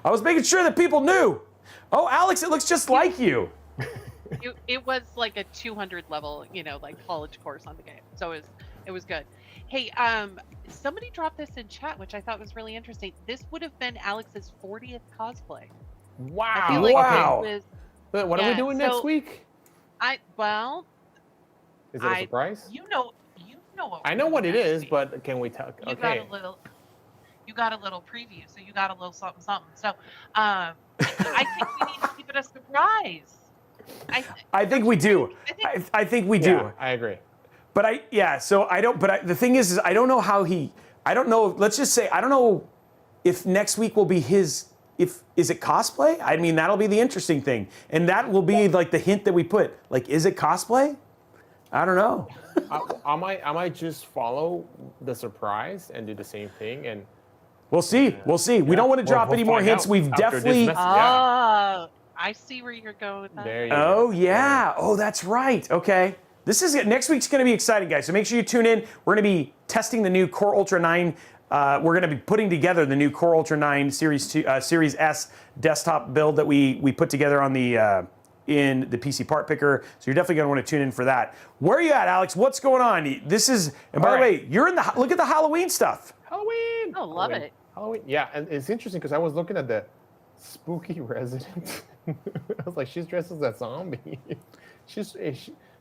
I was making sure that people knew. Oh, Alex, it looks just like you. it was like a 200 level, like college course on the game. So it was good. Hey, somebody dropped this in chat, which I thought was really interesting. This would have been Alex's 40th cosplay. Wow. I feel like Wow. this was, But what are we doing next so week? well, Is it a surprise? you know what I we're know doing what it next is, week. but can we talk? You Okay. got a little preview, so you got a little something. So, I think we need to keep it a surprise. I think we do. I think we do. Yeah, I agree. But so I don't. But the thing is I don't know how he. I don't know. Let's just say I don't know if next week will be his. Is it cosplay? I mean, that'll be the interesting thing, and that will be like the hint that we put. Like, is it cosplay? I don't know. I might just follow the surprise and do the same thing, and We'll see. We'll see. We don't want to drop we'll any more find hints. out We've after this definitely. message. Yeah. Oh, I see where you're going with that. There you go. Oh yeah. Oh, that's right. Okay. This is next week's going to be exciting, guys. So make sure you tune in. We're going to be testing the new Core Ultra 9. We're going to be putting together the new Core Ultra 9 Series S desktop build that we put together on the in the PC part picker. So you're definitely going to want to tune in for that. Where are you at, Alex? What's going on? This is, and by the way, you're in the look at the Halloween stuff. Halloween. Oh, love it. Halloween. Yeah, and it's interesting because I was looking at the spooky resident. I was like, she's dressed as a zombie.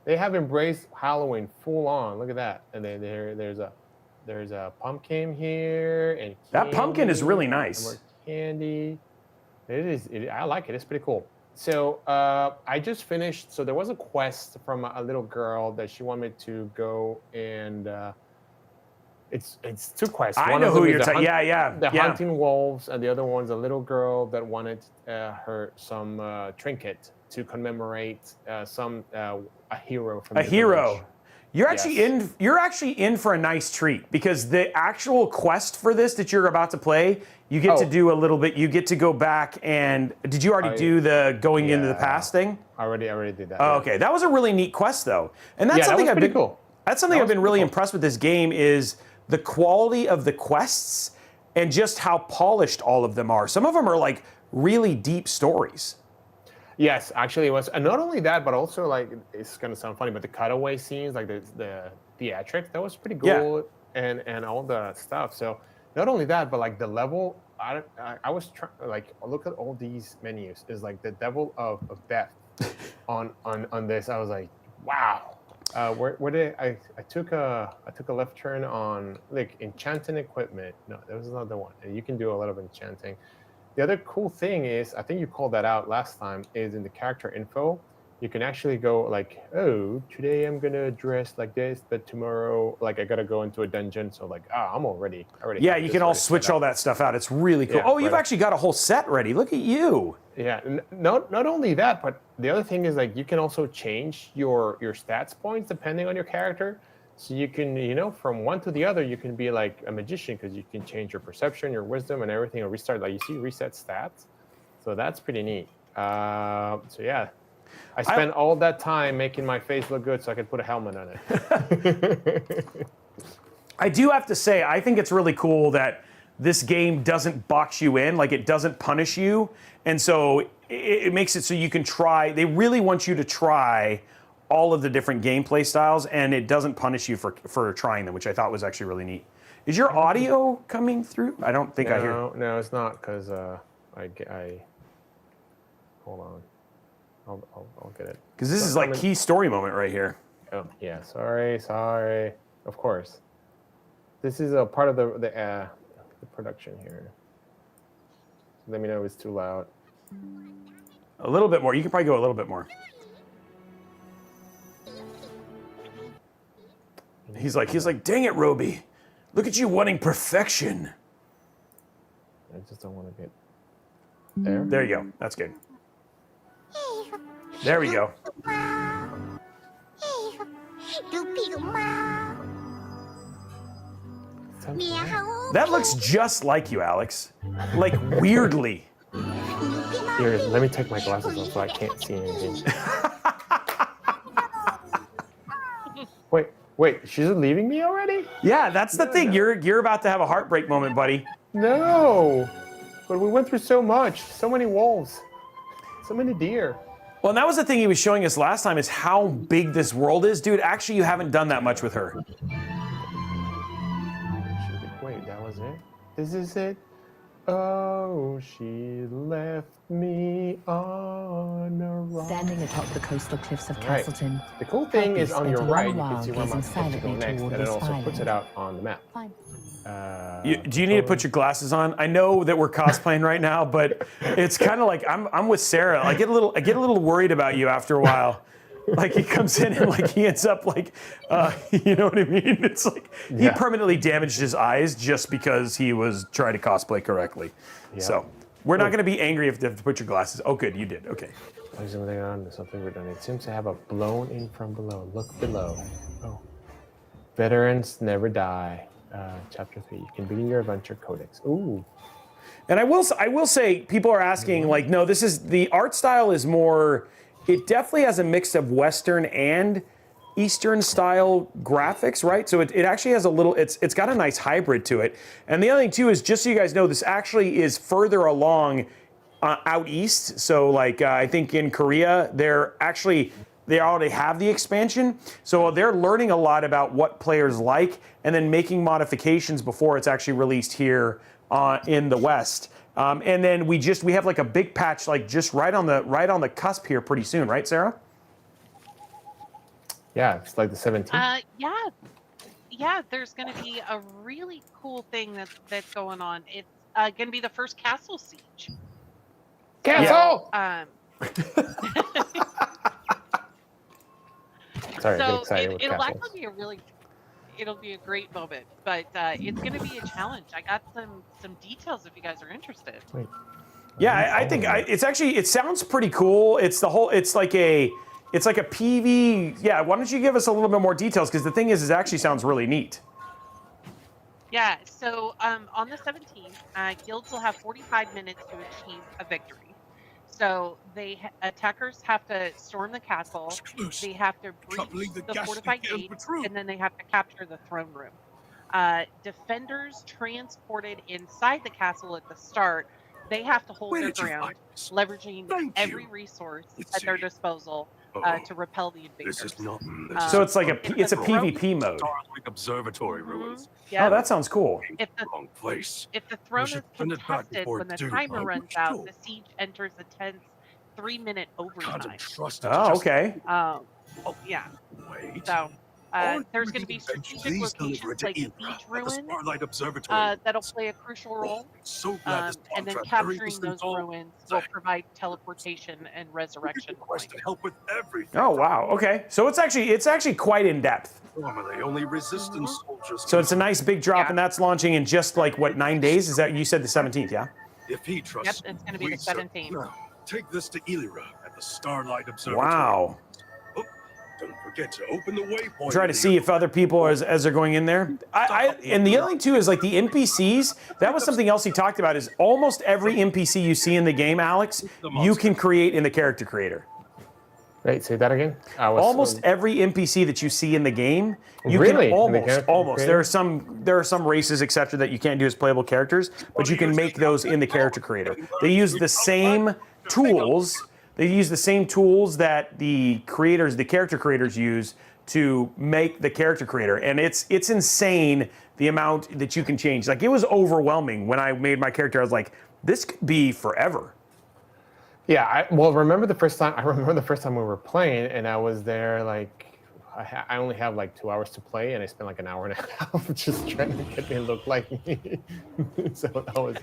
They have embraced Halloween full on. Look at that. And then there's a pumpkin here and That pumpkin is really nice. More candy. I like it. It's pretty cool. So I just finished. So there was a quest from a little girl that she wanted me to go and. It's two quests. I One know of them who is you're the talking. hunt- Yeah. The hunting wolves, and the other one's a little girl that wanted her some trinket to commemorate a hero from A the hero. village. You're actually in for a nice treat because the actual quest for this that you're about to play, you get to do a little bit. You get to go back and did you already do the going into the past thing? I already did that. Oh, yeah. okay. That was a really neat quest though, and that's Yeah, that something was I've pretty been cool. That's something That I've was been pretty really cool. impressed with this game is the quality of the quests and just how polished all of them are. Some of them are like really deep stories. Yes, actually it was. And not only that, but also like it's gonna sound funny, but the cutaway scenes, like the theatrics, that was pretty cool, and all the stuff. So not only that, but like the level, I was trying like look at all these menus. Is like the level of death on this. I was like, wow. Where did I took a left turn on like enchanting equipment. No, there was another one. And you can do a lot of enchanting. The other cool thing is, I think you called that out last time, is in the character info, you can actually go like, oh, today I'm gonna dress like this, but tomorrow, like I gotta go into a dungeon. So like, I'm already. Yeah, you can all switch all that stuff out. It's really cool. Yeah, You've actually got a whole set ready. Look at you. Yeah, not only that, but the other thing is like you can also change your stats points depending on your character. So you can, from one to the other, you can be like a magician because you can change your perception, your wisdom, and everything, or restart. Like you see, reset stats. So that's pretty neat. So yeah, I spent all that time making my face look good so I could put a helmet on it. I do have to say, I think it's really cool that this game doesn't box you in, like it doesn't punish you. And so it makes it so you can try, they really want you to try all of the different gameplay styles, and it doesn't punish you for trying them, which I thought was actually really neat. Is your audio coming through? I don't think I hear. No, it's not, because I hold on. I'll get it. Because this is like key story moment right here. Oh, yeah, sorry. Of course. This is a part of the production here. Let me know if it's too loud. A little bit more. You can probably go a little bit more. He's like, dang it, Robey. Look at you wanting perfection. I just don't want to get there. There you go. That's good. There we go. That looks just like you, Alex. Like weirdly. Here, let me take my glasses off so I can't see anything. Wait, she's leaving me already? Yeah, that's the thing. You're about to have a heartbreak moment, buddy. No, but we went through so much, so many wolves, so many deer. Well, and that was the thing he was showing us last time is how big this world is. Dude, actually, you haven't done that much with her. Wait, that was it? This is it? Oh, she left me on a rock. Standing atop the coastal cliffs of Right. Castleton. The cool thing is on your right, you can see where I'm gazing supposed to go silently next, and toward it his also puts it island. out on the map. Fine. Do you need to put your glasses on? I know that we're cosplaying right now, but it's kind of like I'm with Sarah. I get a little worried about you after a while. Like he comes in and like he ends up like, you know what I mean? It's like he permanently damaged his eyes just because he was trying to cosplay correctly. Yeah. So we're not going to be angry if you have to put your glasses. Oh, good, you did. Okay. There's something on. There's something we're doing. It seems to have a blown in from below. Look below. Oh. Veterans never die. Chapter 3. You can begin your adventure codex. Ooh. And I will say, people are asking like, no, this is the art style is more. It definitely has a mix of Western and Eastern style graphics, right? So it actually has a little. It's got a nice hybrid to it. And the other thing too is just so you guys know, this actually is further along out east. So like I think in Korea, they already have the expansion. So they're learning a lot about what players like and then making modifications before it's actually released here in the West. And then we have like a big patch like just right on the cusp here pretty soon, right, Sarah? Yeah, it's like the 17th. Yeah. There's going to be a really cool thing that's going on. It's going to be the first castle siege. Castle! Sorry, I get So excited with it'll castles. actually be it'll be a great moment, but it's going to be a challenge. I got some details if you guys are interested. Wait. Yeah, I think it sounds pretty cool. It's like a PV. Yeah, why don't you give us a little bit more details? Because the thing is, it actually sounds really neat. Yeah, so on the 17th, guilds will have 45 minutes to achieve a victory. So attackers have to storm the castle, they have to breach the fortified gates, and then they have to capture the throne room. Defenders transported inside the castle at the start, they have to hold their ground, leveraging every resource at their disposal to repel the invaders. This is not. So it's like it's a PvP mode. Starlink Observatory ruins. Yeah. Oh, that sounds cool. Wrong place. If the throne should is send it back contested before when the it's due. timer Oh, runs sure. out, the siege enters a tense 3-minute Can't overtime. trust it. Oh, okay. Yeah. Wait. So Aren't there's we going to be eventually strategic deliver locations it to like Ilra siege at the ruins Starlight Observatory? that'll play a crucial role. So glad this And then contract very capturing those distant ruins will provide teleportation and resurrection request points. to help with everything. Oh, wow. Okay. So it's actually quite in depth. Normally, only resistance soldiers. So it's a nice big drop, Yeah. and that's launching in just like what 9 days? Is that you said the 17th? Yeah. If he Yep, trusts, it's going to be we the 17th. Now, take this to Ilra at the Starlight Observatory. Wow. Oh, don't forget to open the waypoint. Try to see if other people as they're going in there. And the other thing too is like the NPCs. That was something else he talked about. Is almost every NPC you see in the game, Alex, you can create in the character creator. Wait, say that again? Almost every NPC that you see in the game, you Really? can In the character almost. creator? There are some races, etc., that you can't do as playable characters, but you can make those in the character creator. They use the same tools. They use the same tools that the character creators use to make the character creator, and it's insane the amount that you can change. Like it was overwhelming when I made my character. I was like, this could be forever. Yeah, remember the first time we were playing, and I was there like, I only have like 2 hours to play, and I spent like an hour and a half just trying to get me to look like me. So that was.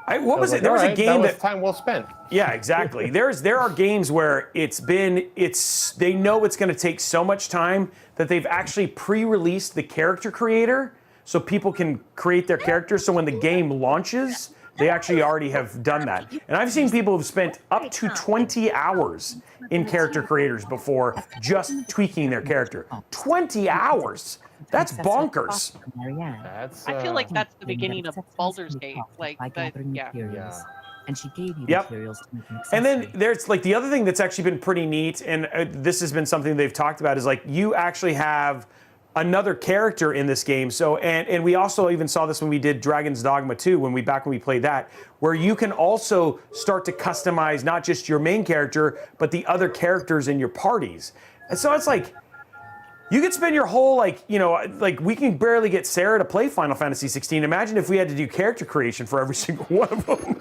What was it? There was a game that was time well spent. Yeah, exactly. There are games where they know it's going to take so much time that they've actually pre-released the character creator so people can create their characters. So when the game launches, they actually already have done that. And I've seen people who've spent up to 20 hours in character creators before just tweaking their character. 20 hours. That's bonkers. I feel like that's the beginning of Baldur's Gate. Like, Yeah. And she gave you Yep. materials to make an And then accessory. there's like the other thing that's actually been pretty neat, and this has been something they've talked about, is like you actually have another character in this game. So, and we also even saw this when we did Dragon's Dogma 2, when we played that, where you can also start to customize not just your main character, but the other characters in your parties. And so it's like, you could spend your whole, like, you know, like we can barely get Sarah to play Final Fantasy 16. Imagine if we had to do character creation for every single one of them.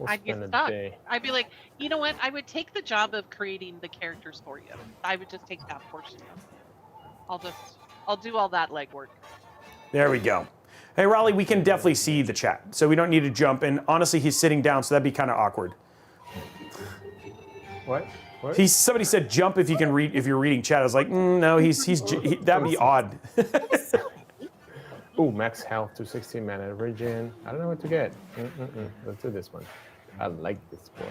I'd get stuck. I'd be like, you know what? I would take the job of creating the characters for you. I would just take that portion. I'll do all that legwork. There we go. Hey, Raleigh, we can definitely see the chat, so we don't need to jump. And honestly, he's sitting down, so that'd be kind of awkward. What? Somebody said jump if you can read, if you're reading chat. I was like, no, that'd be odd. Ooh, max health to 16 mana regen. I don't know what to get. Let's do this one. I like this one.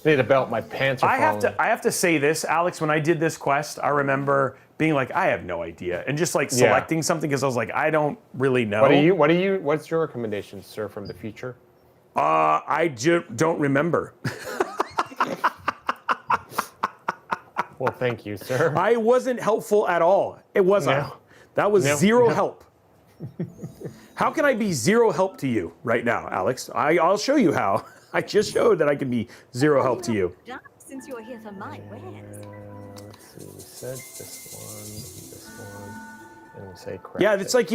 Need a belt. My pants are falling. I have to say this, Alex. When I did this quest, I remember being like, I have no idea, and just like selecting something because I was like, I don't really know. What's your recommendation, sir, from the future? I don't remember. Well, thank you, sir. I wasn't helpful at all. It wasn't. No. That was zero help. How can I be zero help to you right now, Alex? I'll show you how. I just showed that I can be zero help to you. Since you're here for my wares. Let's see. We said this one, and we say crap. Yeah, it's like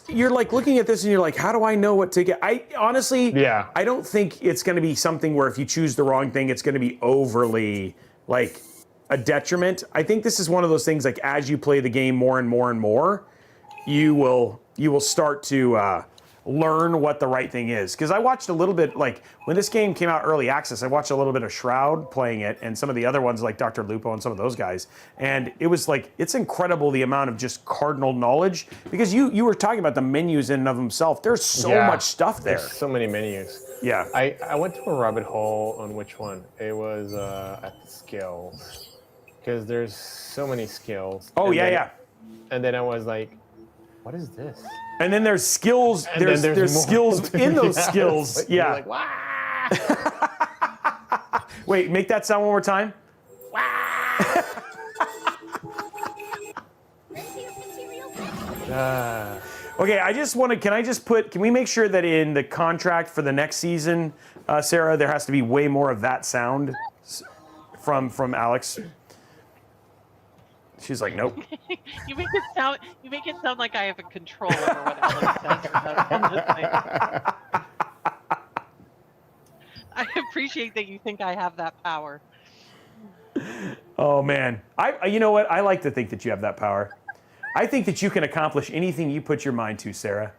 you're like looking at this and you're like, how do I know what to get? I honestly, I don't think it's going to be something where if you choose the wrong thing, it's going to be overly like a detriment. I think this is one of those things like as you play the game more and more and more, you will start to learn what the right thing is. Because I watched a little bit, like when this game came out early access, I watched a little bit of Shroud playing it and some of the other ones like Dr. Lupo and some of those guys. And it was like, it's incredible the amount of just cardinal knowledge, because you were talking about the menus in and of themselves. There's so much stuff there. There's so many menus. Yeah. I went to a rabbit hole on which one? It was at the skills. Because there's so many skills. Oh, and yeah. And then I was like, what is this? And then there's skills. And there's skills in those skills. Like, yeah. You're like, wow. Wait, make that sound one more time. Okay, I just want to. Can we make sure that in the contract for the next season, Sarah, there has to be way more of that sound from Alex? She's like, nope. You make it sound like I have a control over what Alex says. I'm just like, I appreciate that you think I have that power. Oh man, you know what? I like to think that you have that power. I think that you can accomplish anything you put your mind to, Sarah.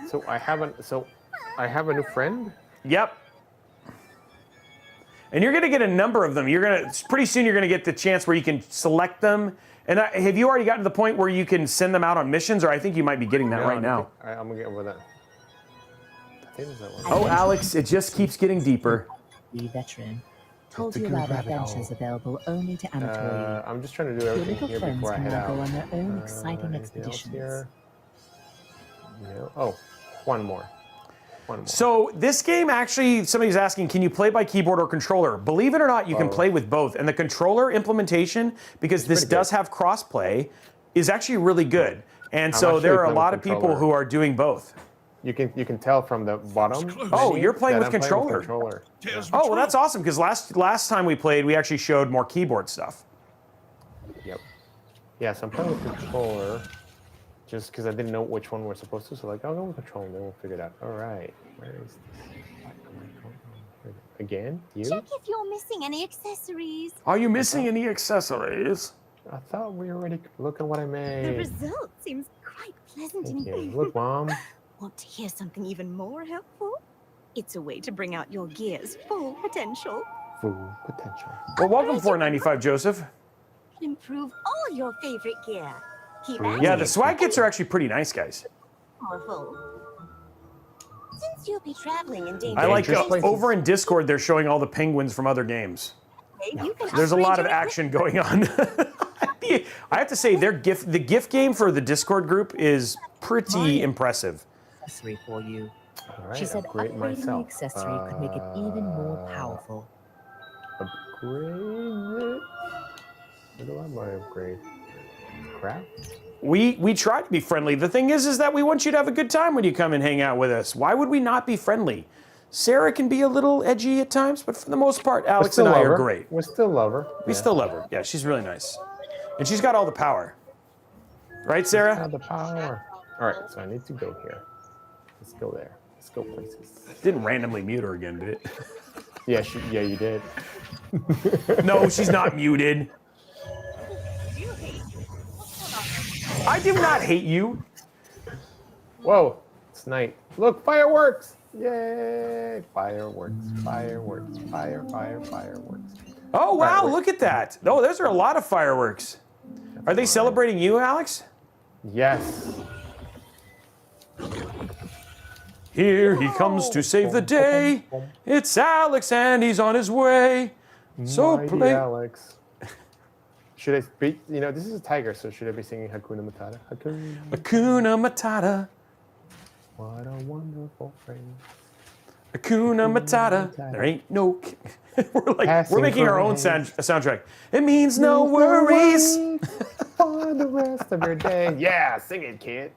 So I have a new friend? Yep. And you're going to get a number of them. Pretty soon you're going to get the chance where you can select them. And have you already gotten to the point where you can send them out on missions? Or I think you might be getting that right now. I'm going to get over that. I think that one. Oh, Alex, it just keeps getting deeper. The veteran told you about adventures available only to amateur. I'm just trying to do everything here before I head out. Go on their own exciting expeditions. No. Oh, one more. So this game actually, somebody's asking, can you play by keyboard or controller? Believe it or not, you can play with both. And the controller implementation, because this does have crossplay, is actually really good. And so there are a lot of people who are doing both. You can tell from the bottom. Oh, you're playing with controller. Oh, well, that's awesome, because last time we played, we actually showed more keyboard stuff. Yep. Yeah, so I'm playing with controller. Just because I didn't know which one we're supposed to, so like, I'll go with control and then we'll figure it out. All right, where is this? Again, you? Check if you're missing any accessories. Are you missing any accessories? I thought we already look at what I made. The result seems quite pleasant indeed. Look, Mom. Want to hear something even more helpful? It's a way to bring out your gear's full potential. Full potential. Well, welcome, 495, Joseph. Improve all your favorite gear. Yeah, the swag kits are actually pretty nice, guys. Powerful. Since you'll be traveling in dangerous I like over in Discord, they're showing all the penguins from other games. There's a lot of action going on. I have to say, the GIF game for the Discord group is pretty impressive. Accessory for you. All right, She said upgrading the accessory could make it even more powerful. upgrade it. What do I want to upgrade? Crap. We try to be friendly. The thing is that we want you to have a good time when you come and hang out with us. Why would we not be friendly? Sarah can be a little edgy at times, but for the most part, Alex and I are great. We still love her. We still love her. Yeah, she's really nice. And she's got all the power. Right, Sarah? Got the power. All right, so I need to go here. Let's go there. Let's go places. Didn't randomly mute her again, did it? Yeah, you did. No, she's not muted. I do not hate you. Whoa, it's night. Look, fireworks! Yay! Fireworks, fireworks, fireworks. Oh, wow, Fireworks. look at that. Oh, those are a lot of fireworks. Are they celebrating you, Alex? Yes. Here he comes to save the day. It's Alex and he's on his way. So Mighty play. Alex. Should I be, this is a tiger, so should I be singing Hakuna Matata? Hakuna Matata. What a wonderful phrase. Hakuna Matata. There ain't no. We're making our own soundtrack. It means no worries. For the rest of your day. Yeah, sing it, kid.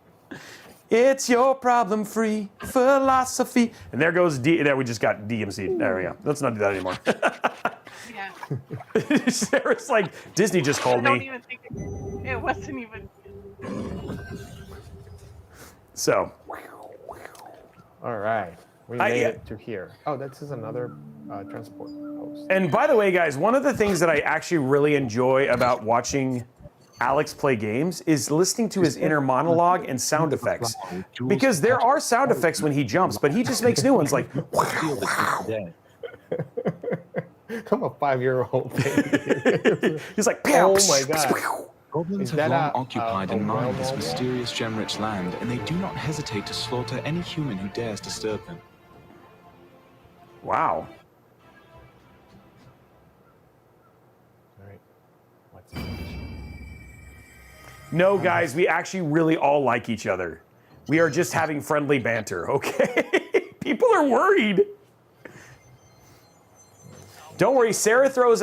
It's your problem-free philosophy. And there goes D. There, we just got DMC. There we go. Let's not do that anymore. Yeah. Sarah's like, Disney just called I don't me. even think it wasn't even. So. All right. We made it to here. Oh, this is another transport post. And by the way, guys, one of the things that I actually really enjoy about watching Alex play games is listening to his inner monologue and sound effects. Because there are sound effects when he jumps, but he just makes new ones like. I'm a 5-year-old baby. He's like, oh my god. Goblins have long occupied and mined this mysterious gem-rich land, and they do not hesitate to slaughter any human who dares disturb them. Wow. All right. What's it? No, guys, we actually really all like each other. We are just having friendly banter, okay? People are worried. Don't worry, Sarah throws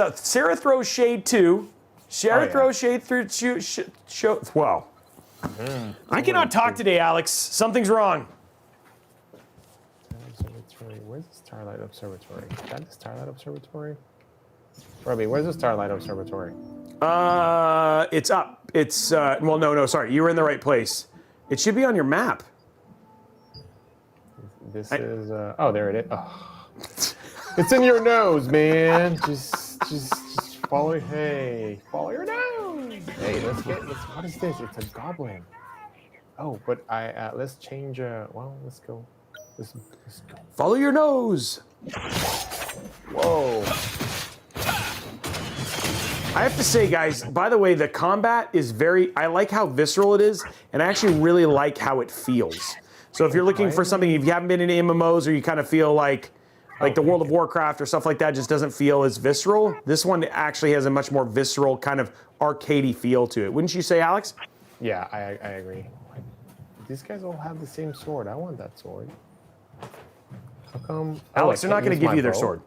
shade too. Sarah throws shade through wow. I cannot talk today, Alex. Something's wrong. Observatory. Where's the Starlight Observatory? Is that the Starlight Observatory? Robey, where's the Starlight Observatory? It's up. It's well, no, sorry. You were in the right place. It should be on your map. This is oh, there it is. Oh. It's in your nose, man. Just follow. Hey, follow your nose. Hey, what is this? It's a goblin. Oh, but let's change. Well, let's go. Let's go. Follow your nose. Whoa. I have to say, guys, by the way, the combat is I like how visceral it is, and I actually really like how it feels. So if you're looking for something, if you haven't been in MMOs or you kind of feel like the World of Warcraft or stuff like that just doesn't feel as visceral, this one actually has a much more visceral kind of arcadey feel to it. Wouldn't you say, Alex? Yeah, I agree. These guys all have the same sword. I want that sword. How come? Alex, they're not going to give you their sword.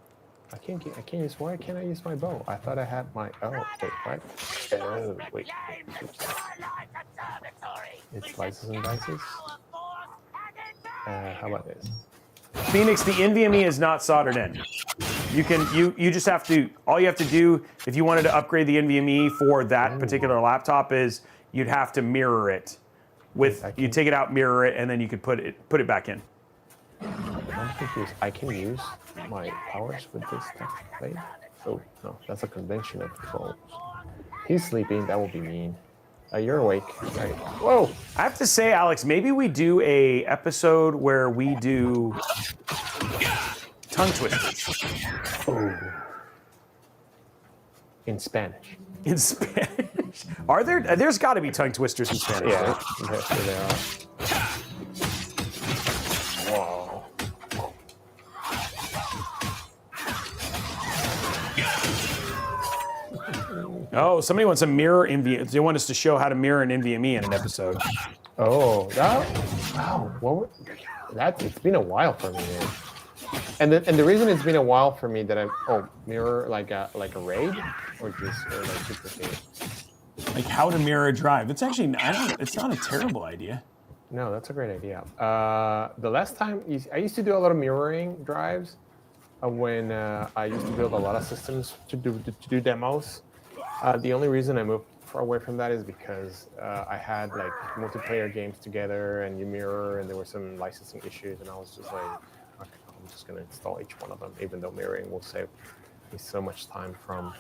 I can't use. Why can't I use my bow? I thought I had my. Oh, wait, what? Oh, wait. It's slices and dices. How about this? Phoenix, the NVMe is not soldered in. You just have to, all you have to do if you wanted to upgrade the NVMe for that particular laptop is you'd have to mirror it. You take it out, mirror it, and then you could put it back in. I'm confused. I can use my powers with this stuff, right? Oh, no, that's a convention of controls. He's sleeping, that will be mean. You're awake. Right. Whoa! I have to say, Alex, maybe we do a episode where we do tongue twisters. Oh. In Spanish. In Spanish? Are there? There's got to be tongue twisters in Spanish. Yeah, right? yes, there are. Whoa. Oh, somebody wants a mirror NVMe. They want us to show how to mirror an NVMe in an episode. Oh, wow. It's been a while for me, man. And the reason it's been a while for me that mirror like a raid or like duplicate. Like how to mirror a drive. It's actually it's not a terrible idea. No, that's a great idea. The last time I used to do a lot of mirroring drives when I used to build a lot of systems to do demos. The only reason I moved far away from that is because I had like multiplayer games together and you mirror, and there were some licensing issues, and I was just like, okay, I'm just gonna install each one of them, even though mirroring will save me so much time from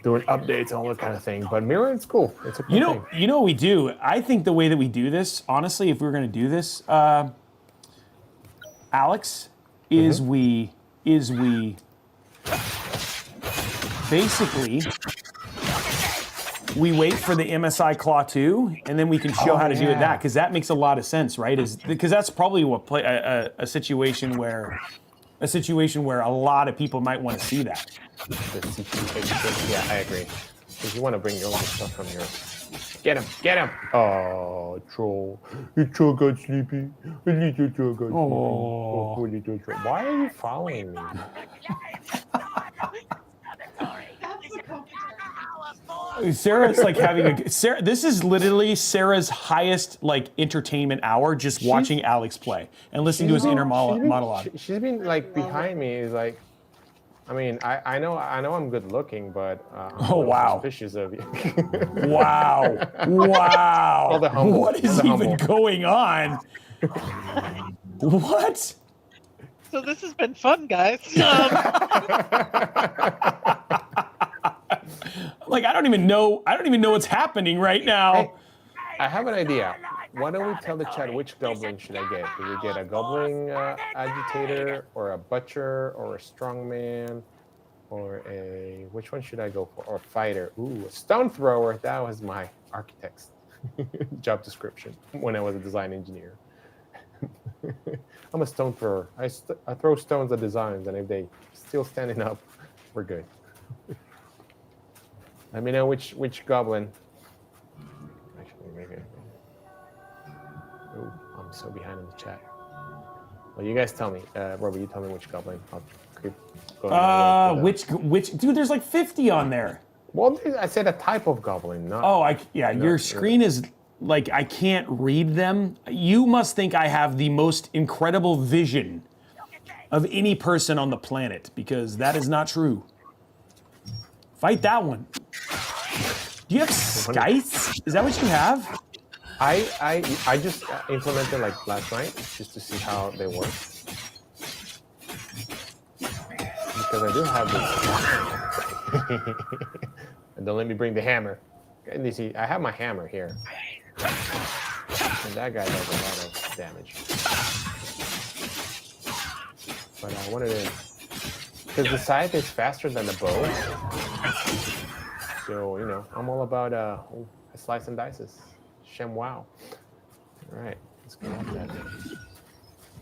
doing updates and all that kind of thing. But mirroring's cool. It's a cool thing. You know what we do? I think the way that we do this, honestly, if we were gonna do this, Alex, is we basically we wait for the MSI Claw 2, and then we can show how to do it that, because that makes a lot of sense, right? Because that's probably what a situation where a lot of people might want to see that. Yeah, I agree. Because you want to bring your own stuff from here. Get him! Oh, troll. Your troll got sleepy. A little troll got sleepy. Oh, poor little troll. Why are you following me? Sarah's like having Sarah. This is literally Sarah's highest like entertainment hour, just watching Alex play and listening to his inner monologue. She's been like behind me. Is like, I mean, I know I'm good looking, but I'm suspicious of you. Wow! What is even going on? What? So this has been fun, guys. Like I don't even know what's happening right now. Hey, I have an idea. Why don't we tell the chat which goblin should I get? Do we get a goblin agitator, or a butcher, or a strongman, or which one should I go for? Or a fighter? Ooh, a stone thrower. That was my architect's job description when I was a design engineer. I'm a stone thrower. I throw stones at designs, and if they still standing up, we're good. Let me know which goblin. Actually, maybe. Oh, I'm so behind in the chat. Well, you guys tell me. Robey, you tell me which goblin. I'll keep going. Which? Dude, there's like 50 on there. Well, I said a type of goblin, not. Oh, your screen is like I can't read them. You must think I have the most incredible vision of any person on the planet, because that is not true. Fight that one. Do you have scythes? Is that what you have? I just implemented like last night just to see how they work. Because I do have this. And don't let me bring the hammer. And you see, I have my hammer here. And that guy does a lot of damage. But I wanted to, because the scythe is faster than the bow. So, you know, I'm all about a slice and dices. Shem wow. All right, let's go on that.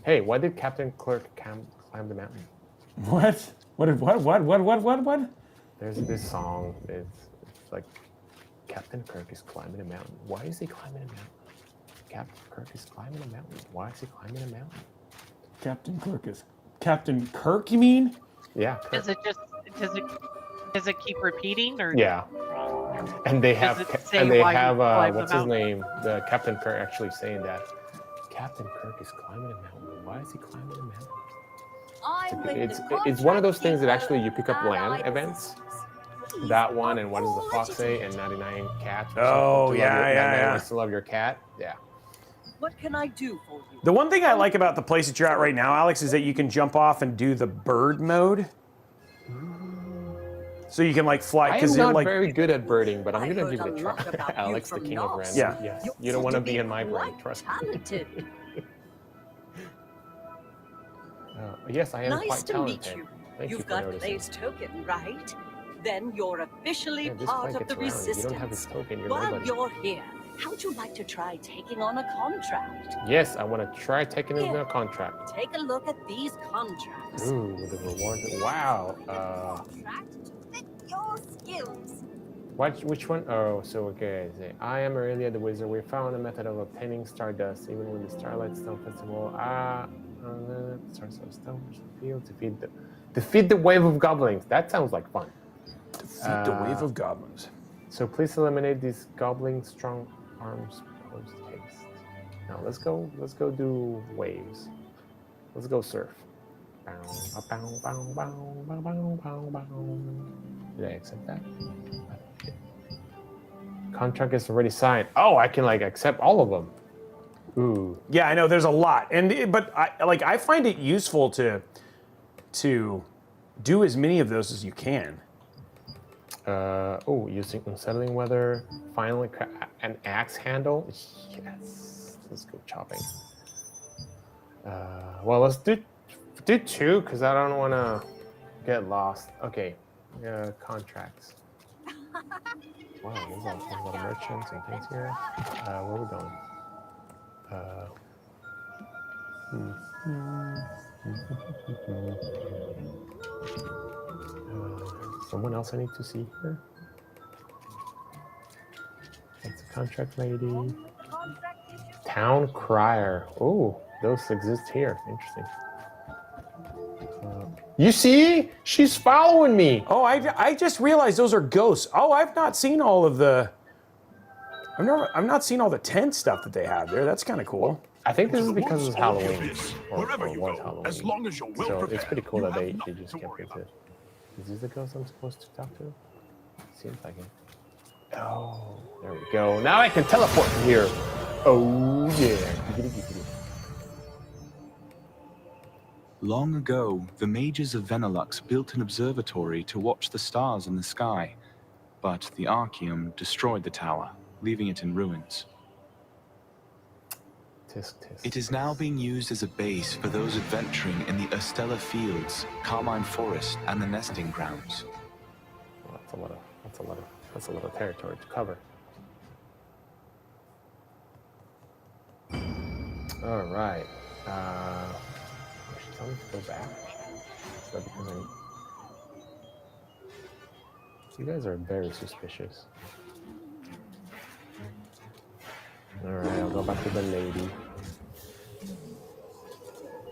Hey, why did Captain Clerk climb the mountain? What? What? There's this song. It's like Captain Kirk is climbing a mountain. Why is he climbing a mountain? Captain Kirk is climbing a mountain. Why is he climbing a mountain? Captain Kirk, you mean? Yeah. Kirk. Does it keep repeating, or? Yeah. And they have what's his name? The Captain Kirk actually saying that. Captain Kirk is climbing a mountain. Why is he climbing a mountain? It's one of those things that actually you pick up land events. That one, and what does the fox say? And 99 cats. Oh, yeah. I still love your cat. Yeah. What can I do for you? The one thing I like about the place that you're at right now, Alex, is that you can jump off and do the bird mode. So you can like fly. I'm not very good at birding, but I'm gonna give it a try. Alex, the king of random. Yeah. Yes. You don't want to be in my brain, trust me. Yes, I am nice quite to talented. meet you. Thank you You've for got noticing. Blaze token, right? Then you're officially This part guy of the gets around. You don't have resistance. his token, you're While nobody. you're here, how'd you like to try taking on a contract? Yes, I want to try taking in a contract. Take a look at these contracts. Ooh, the reward. Wow. Contract to fit your skills. Which one? Oh, so okay. I am Aurelia the Wizard. We found a method of obtaining stardust, even with the Starlight Stone Festival. Starts on stone. Field. Defeat the wave of goblins. That sounds like fun. Defeat the wave of goblins. So please eliminate these goblin strong arms post haste. Now let's go do waves. Let's go surf. Did I accept that? Contract is already signed. Oh, I can like accept all of them. Ooh. Yeah, I know there's a lot, but I find it useful to do as many of those as you can. Using unsettling weather, finally an axe handle. Yes, let's go chopping. Well, let's do two because I don't want to get lost. Okay, contracts. Wow, there's a lot of merchants and things here. Where are we going? Someone else I need to see here. That's a contract lady. Town crier. Oh, those exist here. Interesting. You see? She's following me. Oh, I just realized those are ghosts. Oh, I've not seen all of the. I've not seen all the tent stuff that they have there. That's kind of cool. I think this is because it's Halloween. Wherever you go, Halloween. as long as you're well So prepared, it's pretty cool that they you have just nothing to kept worry it. about. Is this the ghost I'm supposed to talk to? Seems like it. Oh, there we go. Now I can teleport from here. Oh yeah. Long ago, the mages of Venelux built an observatory to watch the stars in the sky, but the Archaeum destroyed the tower, leaving it in ruins. Tisk, tisk. It is now being used as a base for those adventuring in the Estella Fields, Carmine Forest, and the nesting grounds. Well, that's a lot of territory to cover. All right. Should tell me to go back. Is that because you guys are very suspicious. All right, I'll go back to the lady.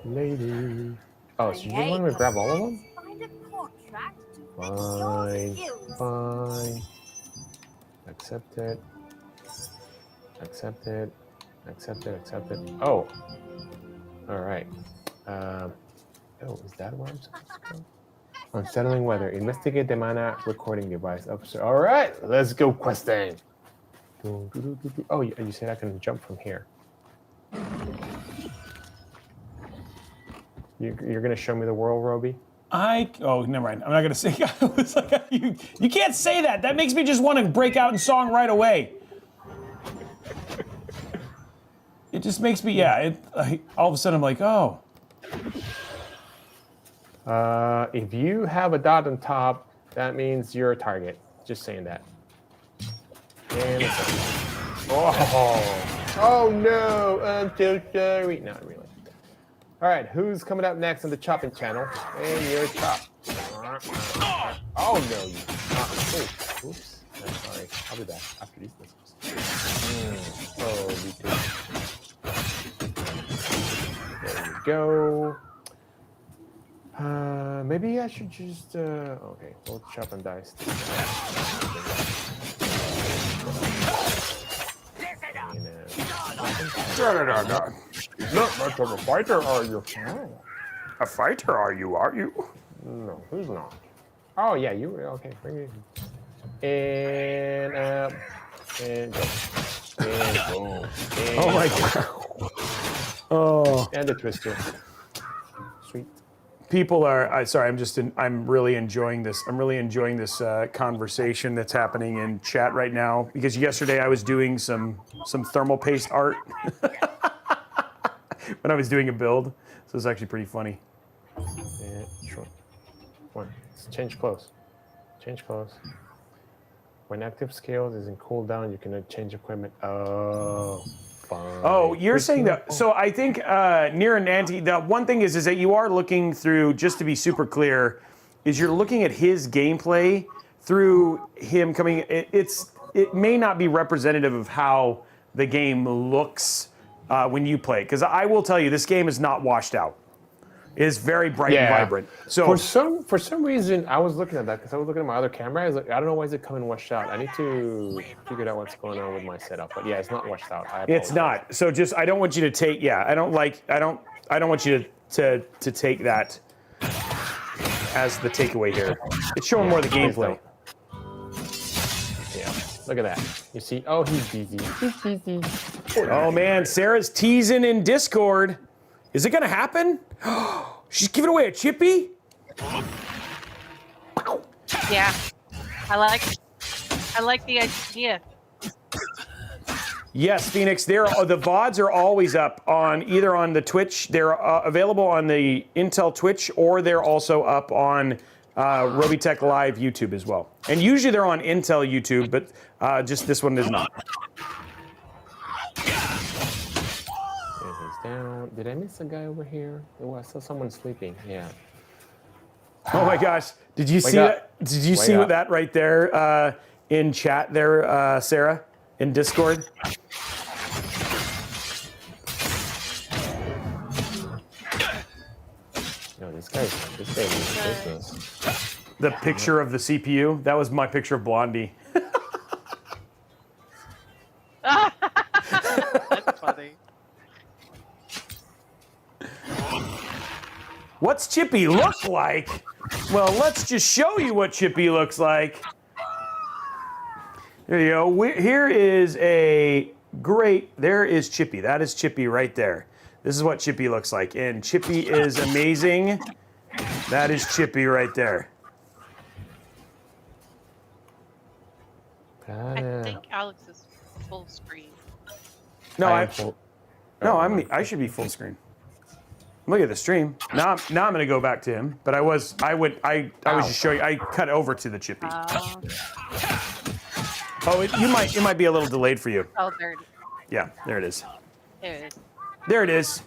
Lady. Oh, so you just want me to grab all of them? Fine. Fine. Accept it. Accept it. Accept it. Accept it. Oh. All right. Oh, is that where I'm supposed to go? Unsettling weather. Investigate the mana recording device. All right, let's go questing. Oh, you said I can jump from here. You're gonna show me the world, Robey? Oh, never mind. I'm not gonna say. It's like, you can't say that. That makes me just want to break out in song right away. It just makes me, yeah. All of a sudden, I'm like, oh. If you have a dot on top, that means you're a target. Just saying that. And oh no! I'm so sorry. Not really. All right, who's coming up next on the chopping channel? And you're chopped. Oh no, you. Oh, oops. I'm sorry. I'll be back after these missiles. Oh, we did. There we go. Maybe I should just. Okay, we'll chop and dice. Not much of a fighter, are you? A fighter, are you? No, who's not? Oh yeah, you okay? Bring it. And go. And boom. And Oh my god. Oh. And the twister. Sweet. People are. Sorry, I'm really enjoying this. I'm really enjoying this conversation that's happening in chat right now because yesterday I was doing some thermal paste art when I was doing a build, so it's actually pretty funny. Yeah, sure. One. Change clothes. Change clothes. When active scales is in cooldown, you can change equipment. Oh. Fine. Oh, you're saying that. So I think Near and Nanti, the one thing is that you are looking through, just to be super clear, is you're looking at his gameplay through him coming. It may not be representative of how the game looks when you play. Because I will tell you, this game is not washed out. is very bright and vibrant. So for some reason, I was looking at that because I was looking at my other camera. I was like, I don't know why is it coming washed out. I need to figure out what's going on with my setup. But yeah, it's not washed out. it's not. So just I don't want you to take. Yeah, I don't want you to take that as the takeaway here. It's showing more of the gameplay. Yeah, look at that. You see? Oh, he's busy. He's busy. Oh man, Sarah's teasing in Discord. Is it gonna happen? She's giving away a chippy? Yeah, I like the idea. Yes, Phoenix. The VODs are always up on either on the Twitch. They're available on the Intel Twitch, or they're also up on Robeytech Live YouTube as well. And usually they're on Intel YouTube, but just this one is not. Down. Did I miss a guy over here? Oh, I saw someone sleeping. Yeah. Oh my gosh! Did you see that? Did you see that right there in chat there, Sarah, in Discord? No, this guy needs business. The picture of the CPU. That was my picture of Blondie. That's funny. What's Chippy look like? Well, let's just show you what Chippy looks like. There you go. Here is a great, there is Chippy. That is Chippy right there. This is what Chippy looks like. And Chippy is amazing. That is Chippy right there. I think Alex is full screen. No, I should be full screen. Look at the stream. Now I'm gonna go back to him, but I was just showing you. I cut over to the Chippy. Oh, it might be a little delayed for you. Oh, there it is. Yeah, there it is. There it is. There it is.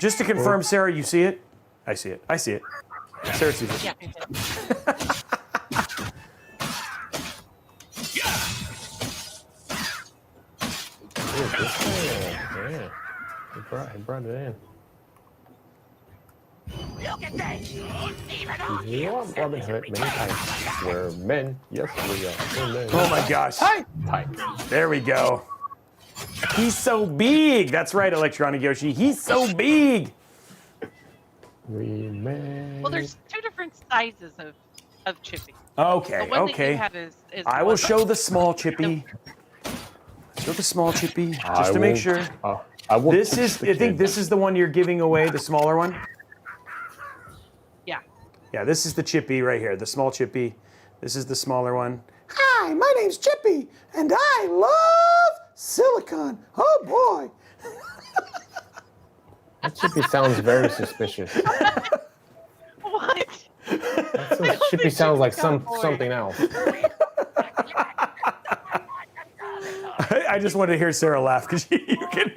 Just to confirm, Sarah, you see it? I see it. I see it. Sarah sees it. Yeah, I did. Yeah, he brought it in. You are Robin Hood many times. We're men. Yes, we are. We're men. Oh my gosh. Tight. There we go. He's so big. That's right, Electronic Yoshi. He's so big. We men. Well, there's two different sizes of Chippy. Okay, The one okay. That you have is I will show the small Chippy. Show the small Chippy, just to make sure. I think this is the one you're giving away, the smaller one. Yeah. Yeah, this is the Chippy right here, the small Chippy. This is the smaller one. Hi, my name's Chippy, and I love silicon. Oh boy. That Chippy sounds very suspicious. What? That Chippy sounds like something else. I just wanted to hear Sarah laugh because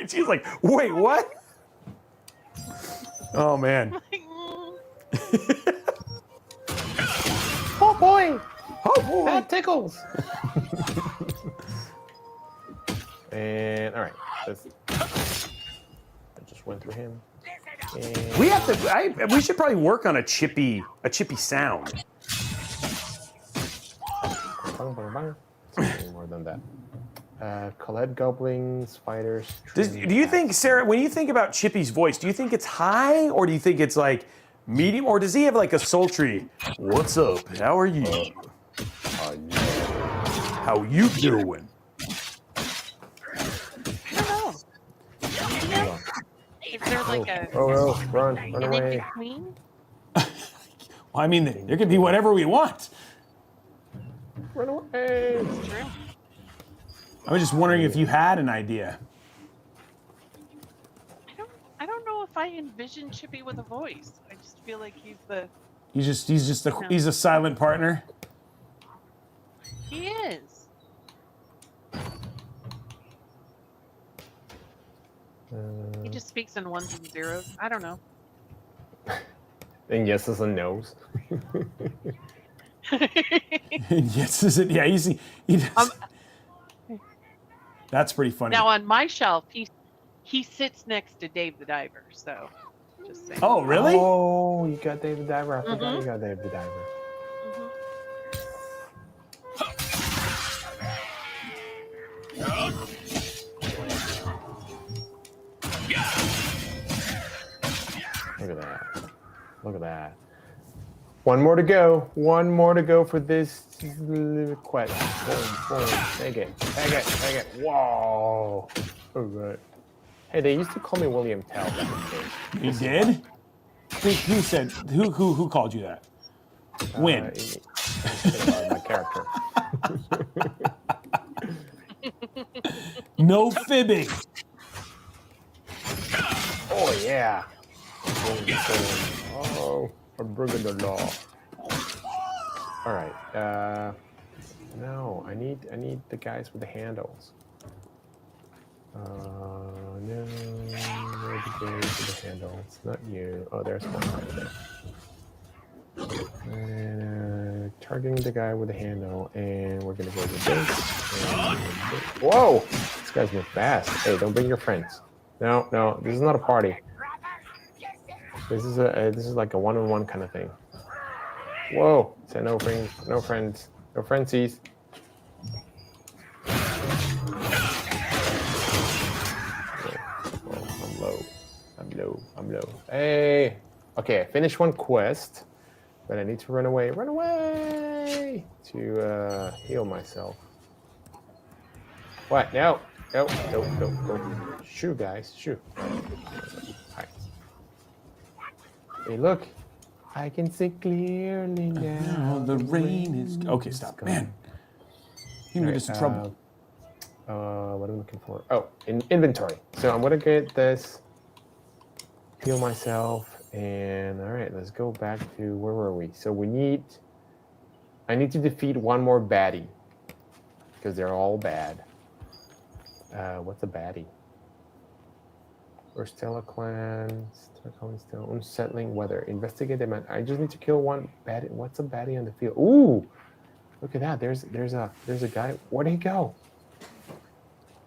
she's like, wait, what? Oh man. Oh boy. Oh boy. That tickles. And all right, I just went through him. And We have to. We should probably work on a Chippy sound. bang, bang, bang. Something more than that. Colette goblins, spiders. Do you think, Sarah, when you think about Chippy's voice, do you think it's high or do you think it's like medium, or does he have like a sultry? What's up? How are you? How you doing? I don't know. Is there like a run in away. between? Well, I mean, there could be whatever we want. Run away. It's true. I was just wondering if you had an idea. I don't know if I envision Chippy with a voice. I just feel like He's a silent partner. he is. He just speaks in ones and zeros. I don't know. And yeses and nos. Yes, is it? Yeah, he does. That's pretty funny. Now on my shelf, he sits next to Dave the Diver. So Just saying. Oh, really? Oh, you got David Diver. I forgot you got David Diver. Look at that. Look at that. One more to go. One more to go for this quest. Boom, boom. Take it. Take it. Take it. Whoa. All right. Hey, they used to call me William Tell back in the day. You did? Who said? Who called you that? When? My character. No fibbing. Oh yeah. Oh, I'm bringing the law. All right. No, I need the guys with the handles. No, where the guys with the handles? Not you. Oh, there's one right there. And targeting the guy with the handle, and we're gonna go with this. Whoa! This guy's moving fast. Hey, don't bring your friends. No, no, this is not a party. This is like a one-on-one kind of thing. Whoa! Say no friends, no friends, no friendsies. Oh, I'm low. I'm low. I'm low. Hey. Okay, I finished one quest, but I need to run away. Run away to heal myself. What? No. No. No. No. No. Shoo, guys. Shoo. Hi. Hey, look. I can see clearly now. The rain is. Okay, stop, man. You made us in trouble. What am I looking for? Oh, inventory. So I'm gonna get this. Heal myself. And all right, let's go back to where were we? So I need to defeat one more baddie because they're all bad. What's a baddie? Urstella clan, still unsettling weather. Investigate the man. I just need to kill one baddie. What's a baddie on the field? Ooh, look at that. There's a guy. Where'd he go?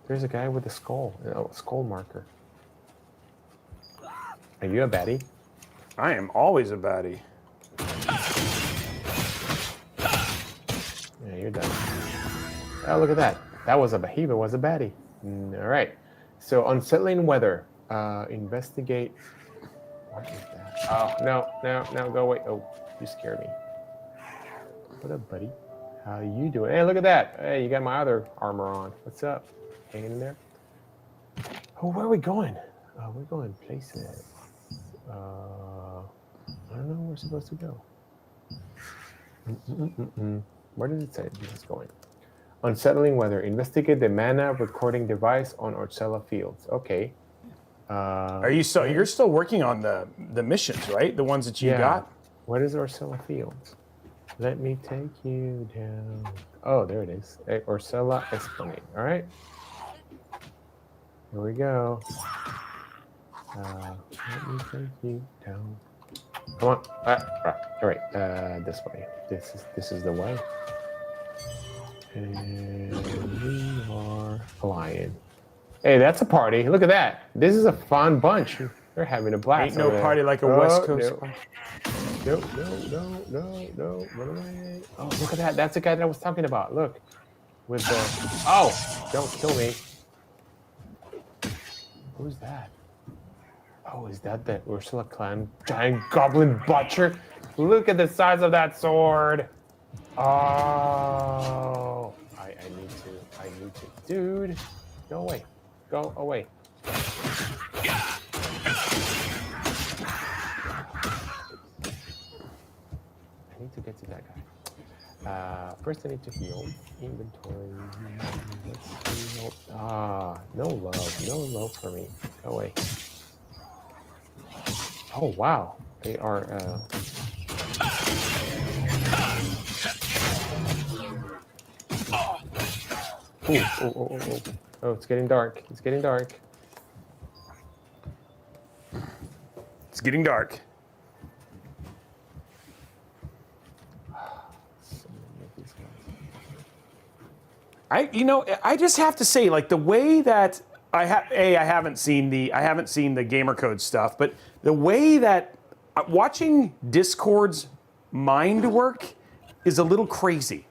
There's a guy with a skull. Oh, skull marker. Are you a baddie? I am always a baddie. Yeah, you're done. Oh, look at that. That was a behemoth, was a baddie. All right. So, unsettling weather. Investigate. What is that? Oh, no, go away. Oh, you scared me. What up, buddy? How you doing? Hey, look at that. Hey, you got my other armor on. What's up? Hanging in there? Oh, where are we going? We're going places. I don't know where we're supposed to go. Where did it say this is going? Unsettling weather. Investigate the mana recording device on Orcella Fields. Okay. You're still working on the missions, right? The ones that you got? What is Orcella Fields? Let me take you down. Oh, there it is. Orcella Esplanade. All right. Here we go. Let me take you down. Come on. All right. This way. This is the way. And we are flying. Hey, that's a party. Look at that. This is a fun bunch. They're having a blast. Ain't no party like a West Coast. No. Run away. Oh, look at that. That's the guy that I was talking about. Look. With the. Oh, don't kill me. Who's that? Oh, is that the Ursula clan giant goblin butcher? Look at the size of that sword. Oh, I need to. Dude, go away. Go away. I need to get to that guy. First I need to heal. Inventory. Let's see. No love for me. Go away. Oh wow, they are. Oh, it's getting dark. It's getting dark. It's getting dark. I just have to say, like, the way that I haven't seen the gamer code stuff, but the way that watching Discord's mind work is a little crazy.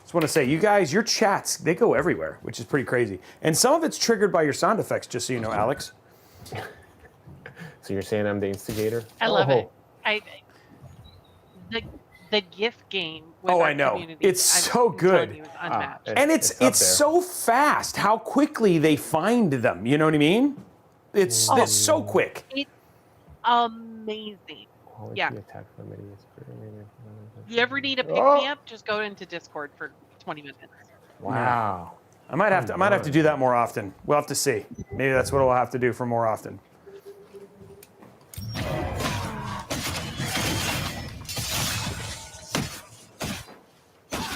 Just want to say, you guys, your chats, they go everywhere, which is pretty crazy. And some of it's triggered by your sound effects, just so you know, Alex. So you're saying I'm the instigator? I love it. The GIF game. With Oh, our I know. community, It's so good. You, is unmatched. And it's so fast how quickly they find them. You know what I mean? It's so quick. It's amazing. Yeah. You ever need a pick me up? Just go into Discord for 20 minutes. Wow. I might have to do that more often. We'll have to see. Maybe that's what we'll have to do for more often.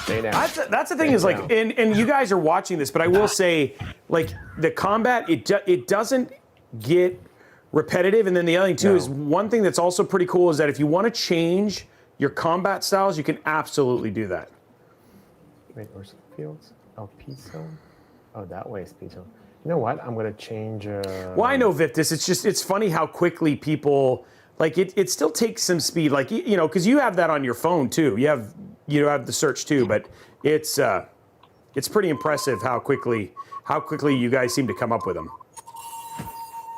That's the thing is like, and you guys are watching this, but I will say, like the combat, it doesn't get repetitive. And then the other thing too is one thing that's also pretty cool is that if you want to change your combat styles, you can absolutely do that. Wait, where's the fields? Oh, P-zone? Oh, that way is P-zone. You know what? I'm gonna change. Well, I know Victus. It's funny how quickly people like it still takes some speed, like you know, because you have that on your phone too. You have the search too, but it's pretty impressive how quickly you guys seem to come up with them.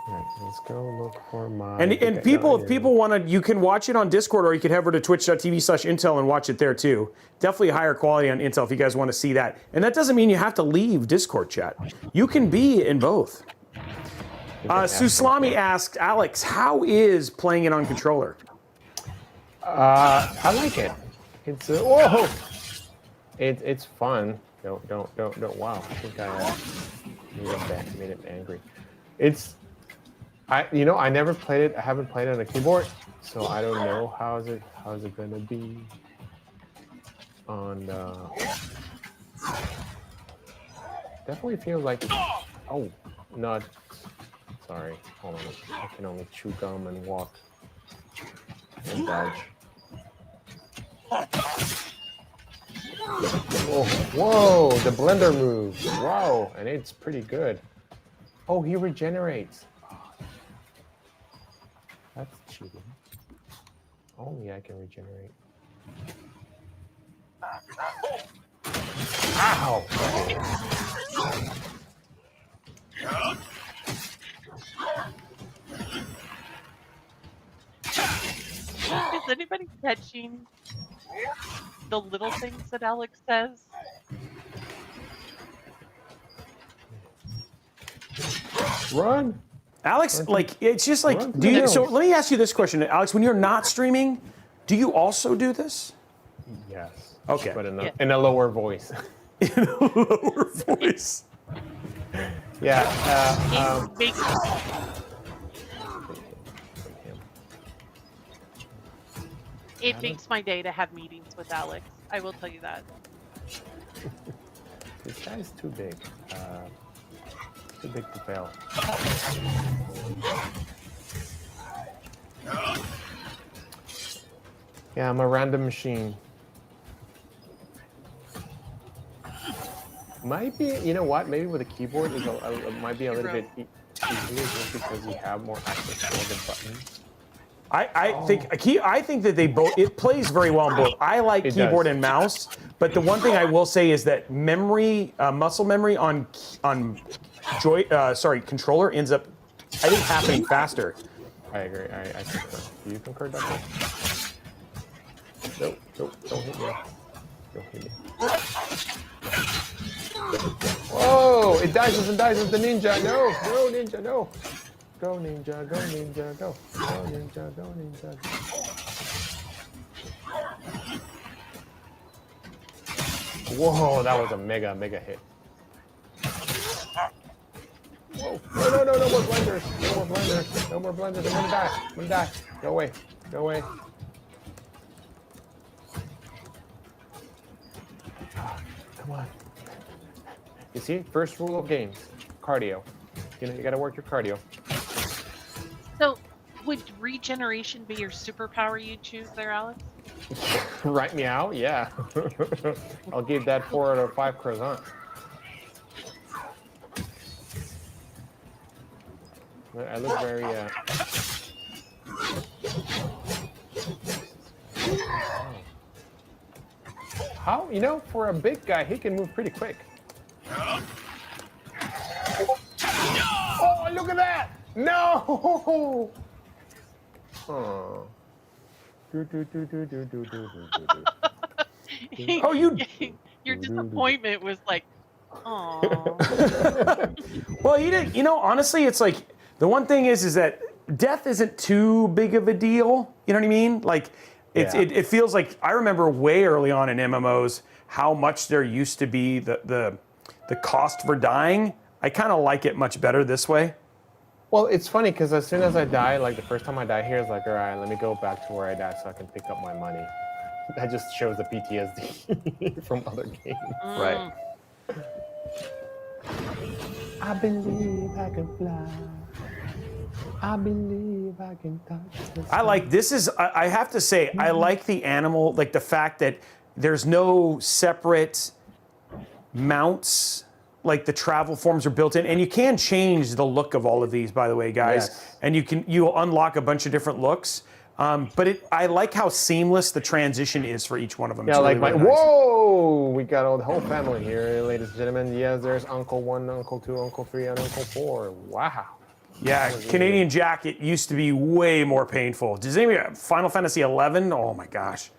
All right, let's go look for my. And if people want to, you can watch it on Discord, or you can head over to twitch.tv/Intel and watch it there too. Definitely higher quality on Intel if you guys want to see that. And that doesn't mean you have to leave Discord chat. You can be in both. Suslami asked, Alex, how is playing it on controller? I like it. It's whoa. It's fun. Don't. Wow, I think I made it angry. I never played it. I haven't played it on a keyboard, so I don't know how's it gonna be on. Definitely feels like. Oh, not. Sorry, hold on. I can only chew gum and walk and dodge. Whoa, the blender moves. Wow, and it's pretty good. Oh, he regenerates. That's cheating. Only I can regenerate. Ow! Is anybody catching the little things that Alex says? Run! Alex, like, it's just like, so let me ask you this question, Alex, when you're not streaming, do you also do this? Yes. Okay. But in a lower voice. In a lower voice. Yeah. It makes my day to have meetings with Alex. I will tell you that. This guy's too big. Too big to fail. Yeah, I'm a random machine. Might be, you know what? Maybe with a keyboard, it might be a little bit easier just because you have more access to all the buttons. I think that they both, it plays very well on both. I like keyboard and mouse, but the one thing I will say is that memory, muscle memory on controller ends up, I think, happening faster. I agree. I concur. Do you concur, Doctor? No, don't hit me. Don't hit me. Whoa! It dies as the ninja. No, ninja, no. Go ninja, go ninja, go. Go ninja, go ninja. Whoa, that was a mega hit. Whoa. No more blenders. No more blenders. I'm gonna die. Go away. Come on. You see, first rule of games, cardio. You gotta work your cardio. So, would regeneration be your superpower you choose there, Alex? Right meow, yeah. I'll give that 4 out of 5 croissants. I look very. How, you know, for a big guy, he can move pretty quick. Oh, look at that! No! Oh. Oh, you. Your disappointment was like, oh. Well, you didn't. You know, honestly, it's like the one thing is that death isn't too big of a deal. You know what I mean? Like, it feels like I remember way early on in MMOs how much there used to be the cost for dying. I kind of like it much better this way. Well, it's funny because as soon as I die, like the first time I die here, it's like, all right, let me go back to where I died so I can pick up my money. That just shows the PTSD from other games. Right. I believe I can fly. I believe I can touch the sky. I like this is I have to say I like the animal, like the fact that there's no separate mounts, like the travel forms are built in, and you can change the look of all of these, by the way, guys. Yes. And you'll unlock a bunch of different looks. But I like how seamless the transition is for each one of them. Yeah, It's like really, my really nice. whoa, we got all the whole family here, ladies and gentlemen. Yes, there's Uncle 1, Uncle 2, Uncle 3, and Uncle 4. Wow. Yeah, Canadian Jack, it used to be way more painful. Does anybody have Final Fantasy 11? Oh my gosh.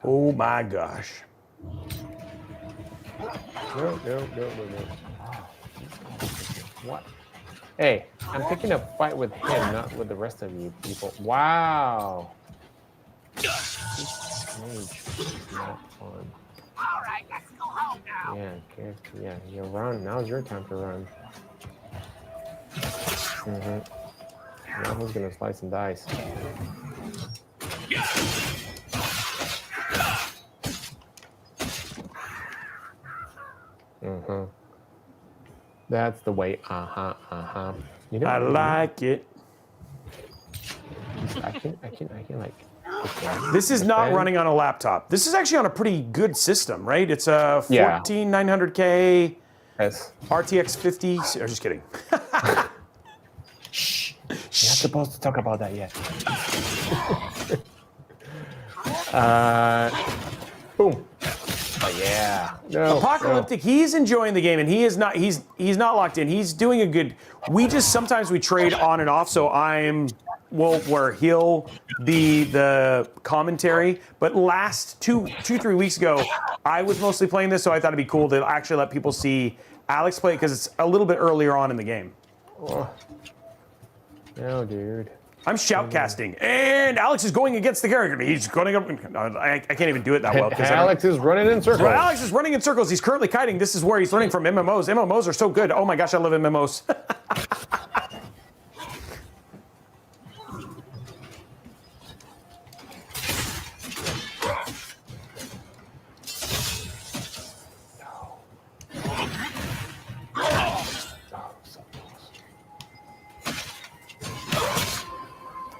Oh my gosh. No. What? Hey, I'm picking a fight with him, not with the rest of you people. Wow. Mage is not fun. All right, let's go home now. Yeah, you run. Now's your time to run. Now who's gonna slice and dice? That's the way. You know, I like it. I can like. This is not running on a laptop. This is actually on a pretty good system, right? It's a 14900K Yes. RTX 50. I'm just kidding. Shh. You're not supposed to talk about that yet. Boom. Oh yeah. No. Apocalyptic, he's enjoying the game, and he is not. He's not locked in. He's doing a good. We just sometimes we trade on and off. So where he'll be the commentary. But last 3 weeks ago, I was mostly playing this, so I thought it'd be cool to actually let people see Alex play it because it's a little bit earlier on in the game. Oh. No, dude. I'm shoutcasting, and Alex is going against the character. He's going up. I can't even do it that well. Alex is running in circles. Well, Alex is running in circles. He's currently kiting. This is where he's learning from MMOs. MMOs are so good. Oh my gosh, I love MMOs.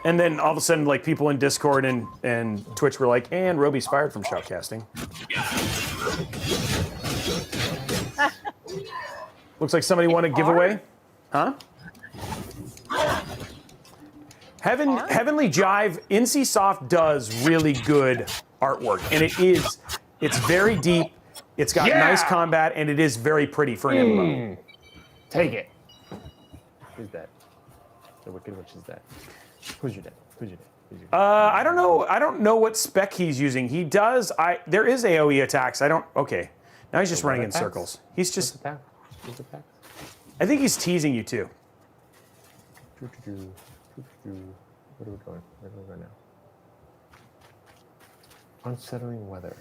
And then all of a sudden, like people in Discord and Twitch were like, and Robey's fired from shoutcasting. Looks like somebody won a giveaway. Huh? Heavenly Jive, NCSoft does really good artwork. And it's very deep. It's got nice combat, and it is very pretty for an MMO. Take it. Who's that? The Wicked Witch is that. Who's your dad? I don't know. I don't know what spec he's using. He does. There is AOE attacks. Okay. Now he's just running in circles. He's just. Attack. I think he's teasing you too. Where are we going? Where do we go now? Unsettling weather.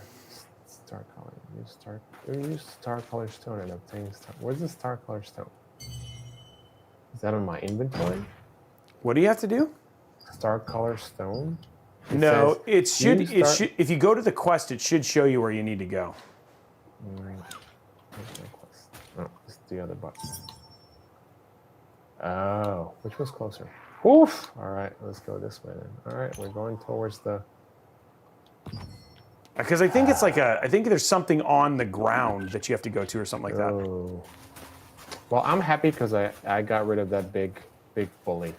Star color. Use star color stone and obtain star. Where's the star color stone? Is that on my inventory? What do you have to do? Star color stone? No, it should. If you go to the quest, it should show you where you need to go. Oh, it's the other button. Oh, which was closer? Oof! All right, let's go this way then. All right, we're going towards the. Because I think it's like I think there's something on the ground that you have to go to or something like that. Oh. Well, I'm happy because I got rid of that big bully.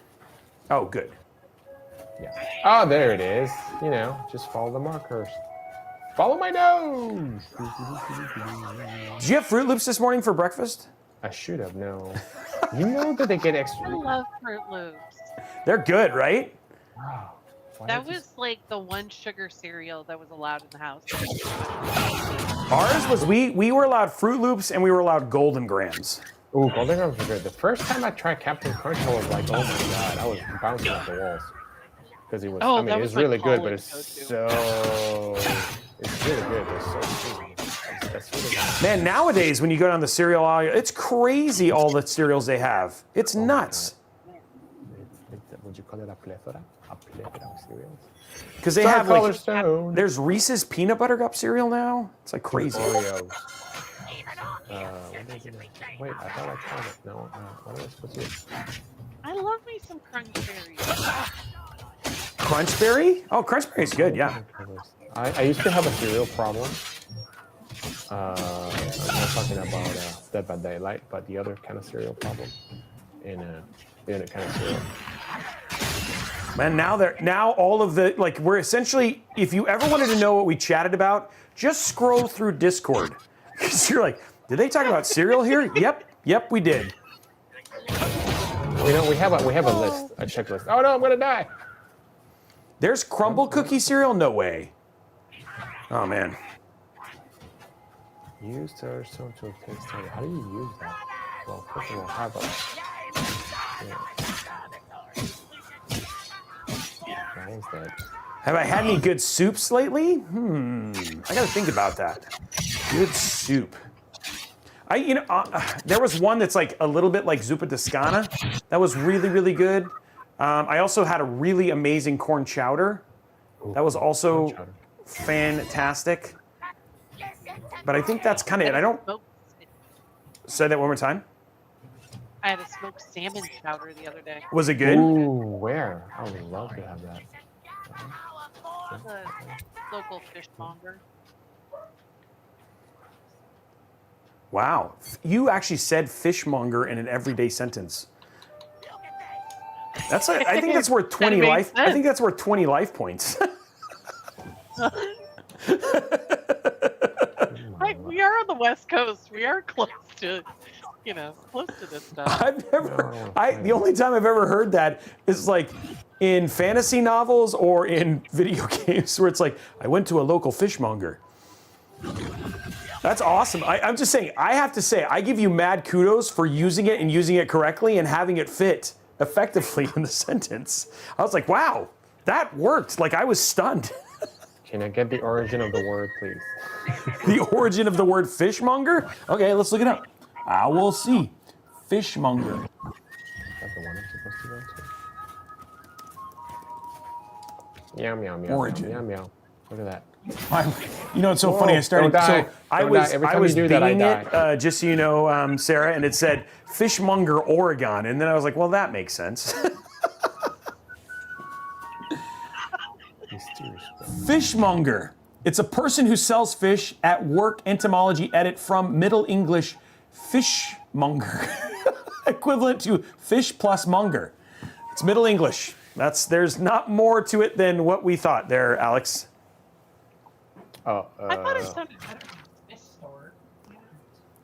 Oh, good. Yeah. Oh, there it is. You know, just follow the markers. Follow my nose. Did you have Fruit Loops this morning for breakfast? I should have known. You know that they get I extra. love Fruit Loops. They're good, right? Wow. Why That did you- was like the one sugar cereal that was allowed in the house. Ours was we were allowed Fruit Loops and we were allowed Golden Grams. Ooh, Golden Grams were good. The first time I tried Captain Crunch, I was like, oh my god, I was bouncing off the walls. Because it was, Oh, I mean, that it's was my really good, but college it's go-to. it's really good. It's so sweet. That's really good. Man, nowadays when you go down the cereal aisle, it's crazy all the cereals they have. It's my nuts. Would you call it a plethora? A plethora of cereals? Because they Star have like, Stone. there's Reese's Peanut Butter Cup cereal now. It's like crazy. Oreos. What is it? Wait, I thought I tried it. No, what am I supposed to do? I love me some Crunch Berries. Crunchberry? Oh, Crunchberry's good, yeah. I used to have a cereal problem. I'm not talking about Dead by Daylight, but the other kind of cereal problem. In the other kind of cereal. Man, now all of the, like, we're essentially, if you ever wanted to know what we chatted about, just scroll through Discord. Because you're like, did they talk about cereal here? Yep, we did. You know, we have a list, a checklist. Oh no, I'm gonna die. There's crumble cookie cereal? No way. Oh, man. Use the stone to obtain standard. How do you use that? Well, first of all, have a. Why is that? Have I had any good soups lately? I gotta think about that. Good soup. There was one that's like a little bit like zuppa toscana. That was really, really good. I also had a really amazing corn chowder. That was also fantastic. But I think that's kind of it. I don't. Say that one more time. I had a smoked salmon chowder the other day. Was it good? Ooh, where? I would love to have that. The local fishmonger. Wow. You actually said fishmonger in an everyday sentence. I think that's worth 20 life. Sense. I think that's worth 20 life points. We are on the West Coast. We are close to, close to this stuff. The only time I've ever heard that is like in fantasy novels or in video games where it's like, I went to a local fishmonger. That's awesome. I'm just saying, I have to say, I give you mad kudos for using it and using it correctly and having it fit effectively in the sentence. I was like, wow, that worked. Like, I was stunned. Can I get the origin of the word, please? The origin of the word fishmonger? Okay, let's look it up. I will see. Fishmonger. That's the one I'm supposed to go to. Meow, meow, meow. Origin. Meow, meow. Look at that. It's so funny. I started. Don't die. So I Don't was die. Every I time was you do that, I binging it, die. just so you know, Sarah, and it said Fishmonger, Oregon, and then I was like, well, that makes sense. Fishmonger. It's a person who sells fish at work. Etymology edit from Middle English fishmonger, equivalent to fish plus monger. It's Middle English. There's not more to it than what we thought there, Alex. Oh, I thought it sounded better than fish store.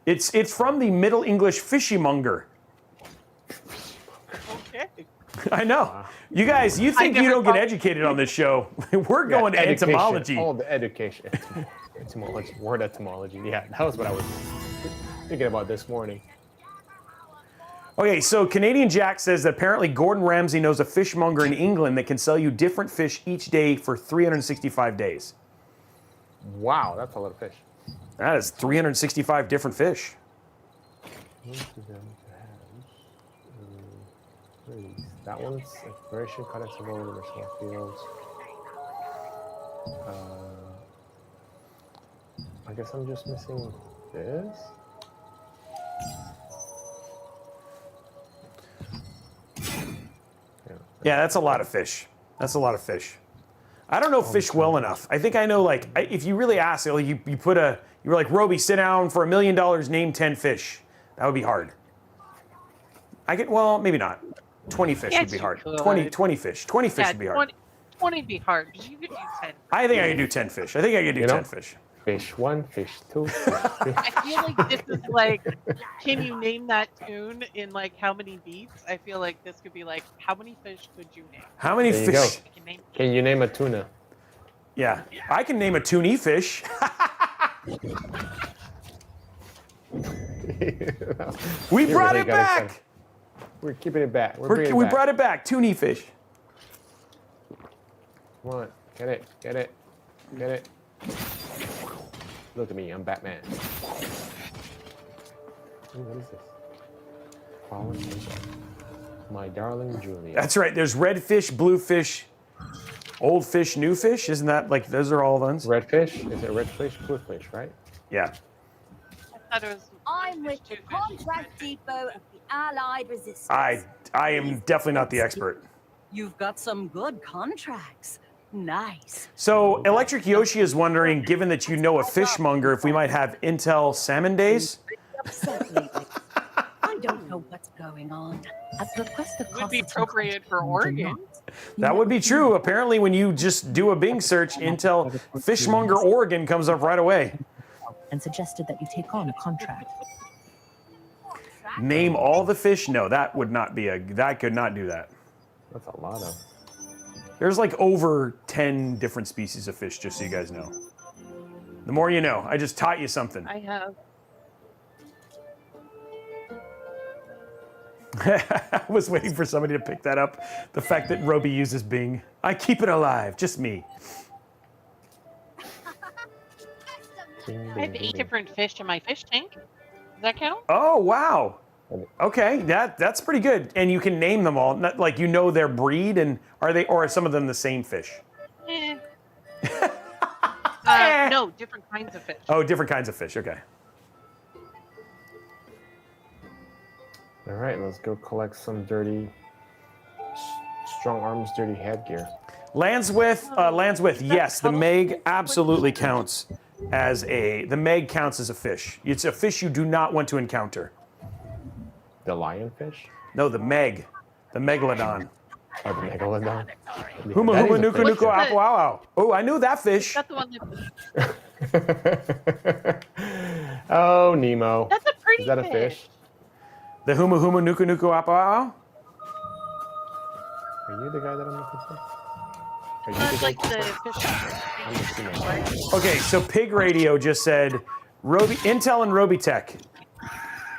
It's from the Middle English fishymonger. Okay. I know. You guys, you think you don't get educated on this show. We're going to education. etymology. Oh, the education. Etymology. Word etymology. Yeah, that was what I was thinking about this morning. Okay, so Canadian Jack says that apparently Gordon Ramsay knows a fishmonger in England that can sell you different fish each day for 365 days. Wow, that's a lot of fish. That is 365 different fish. That one's exploration, cut some over the small fields. I guess I'm just missing this. Yeah, that's a lot of fish. That's a lot of fish. I don't know fish well enough. I think I know, like, if you really ask, like, you were like, Robey, sit down for $1 million, name 10 fish. That would be hard. Well, maybe not. 20 fish would Yes, be you hard. could. 20 fish. 20 fish would be hard. 20 would be hard. But you could do 10. I think I could do 10 fish. I think I could do You know? 10 fish. Fish 1, fish 2, fish 3. I feel like this is like, can you name that tune in like how many beats? I feel like this could be like, how many fish could you name? How many There you go. fish? I can name. Can you name a tuna? Yeah. I can name a toonie fish. We You brought really it gotta back. send- We're keeping it back. We're bringing it We back. brought it back. Toonie fish. Come on, get it, get it, get it. Look at me, I'm Batman. Ooh, what is this? Fallen Angel. My darling Julia. That's right. There's red fish, blue fish, old fish, new fish. Isn't that like those are all ones? Red fish? Is it red fish, blue fish, right? Yeah. I thought it was. I'm one fish, with the two fish. contract depot of the Allied Resistance. I am definitely not the expert. You've got some good contracts. Nice. So Electric Yoshi is wondering, given that you know a fishmonger, if we might have Intel Salmon Days. I don't know what's going on. At the request of Would be Constantine appropriate for Constantine Oregon. That would be true. Apparently, when you just do a Bing search, Intel Fishmonger Oregon comes up right away. and suggested that you take on a contract. Name all the fish? No, that would not be that could not do that. That's a lot of. There's like over 10 different species of fish, just so you guys know. The more you know. I just taught you something. I have. I was waiting for somebody to pick that up. The fact that Robey uses Bing. I keep it alive, just me. I have 8 different fish in my fish tank. Does that count? Oh, wow. Okay, that's pretty good. And you can name them all. Not, like you know their breed, and are some of them the same fish? Eh. No, different kinds of fish. Oh, different kinds of fish. Okay. All right, let's go collect some dirty, strong arms, dirty headgear. Lands with, yes, the Meg absolutely counts as the Meg counts as a fish. It's a fish you do not want to encounter. The lionfish? No, the Meg, the Megalodon. Oh, the megalodon. Huma That huma is a nuku fish, nuku yeah. apu wow wow. Oh, I knew that fish. That's the one that. Oh, Nemo. That's a pretty Is that a fish? The huma huma nuku nuku apu wow wow. Are you the guy that I'm looking for? Are you That's the like guy? the fish. Okay, so Pig Radio just said, Intel and Robeytech.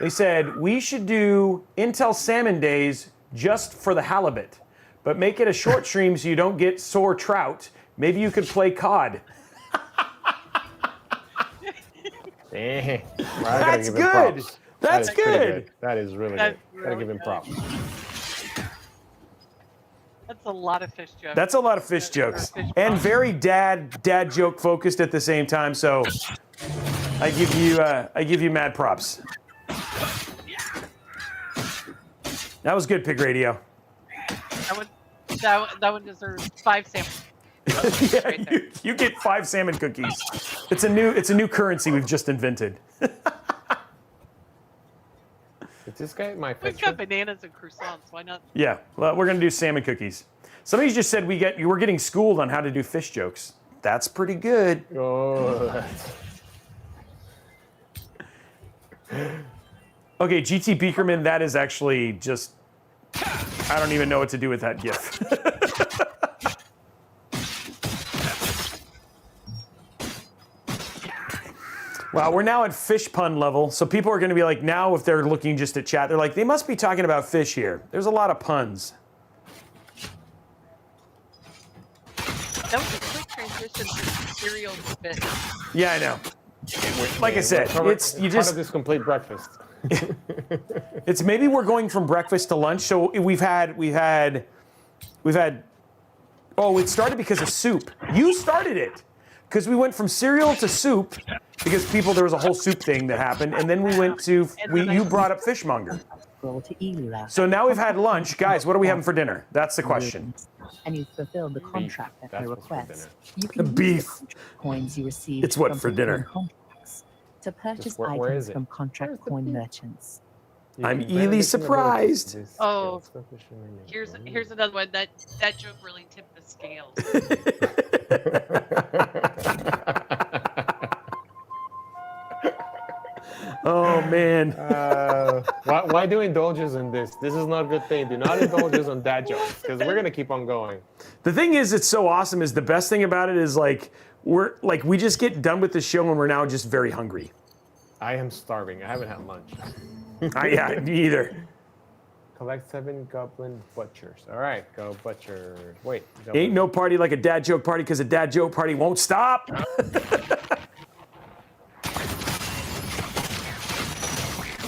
They said, we should do Intel Salmon Days just for the halibut, but make it a short stream so you don't get sore trout. Maybe you could play COD. Eh, well, I gotta That's give him good. props. That's That is pretty good. That is really That's good. Gotta give really him props. That's a lot of fish jokes. That's a lot of fish jokes. And very dad joke focused at the same time, so I give you mad props. That was good, Pig Radio. That one deserves 5 samples. Yeah, Right there. you get 5 salmon cookies. It's a new currency we've just invented. Is this guy my We've fish? got bananas and croissants. Why not? Yeah, well, we're gonna do salmon cookies. Somebody just said we're getting schooled on how to do fish jokes. That's pretty good. Oh, that's... Okay, GT Beakerman, that is actually just, I don't even know what to do with that gif. Wow, we're now at fish pun level, so people are going to be like, now if they're looking just at chat, they're like, they must be talking about fish here. There's a lot of puns. That was a quick transition from cereal to fish. Yeah, I know. Like I said, it's you part just of this complete breakfast. it's maybe we're going from breakfast to lunch. So we've had. Oh, it started because of soup. You started it because we went from cereal to soup because there was a whole soup thing that happened, and then we went to you brought up fishmonger. Scroll to Elira. So now we've had lunch, guys. What are we having for dinner? That's the question. And you've fulfilled the contract at That's their what's for request. dinner. You can Beef. use the contract coins you received It's what from for dinner. fulfilling contracts to purchase where is items it? from contract Where's the coin beef? merchants. I'm really surprised. Oh, here's another one that joke really tipped the scales. Oh man. Why do indulges in this? This is not a good thing. Do not indulge on dad jokes because we're gonna keep on going. The thing is, it's so awesome. Is the best thing about it is like we just get done with the show and we're now just very hungry. I am starving. I haven't had lunch. Yeah, me either. Collect 7 goblin butchers. All right, go butcher. Wait. Ain't no party like a dad joke party because a dad joke party won't stop.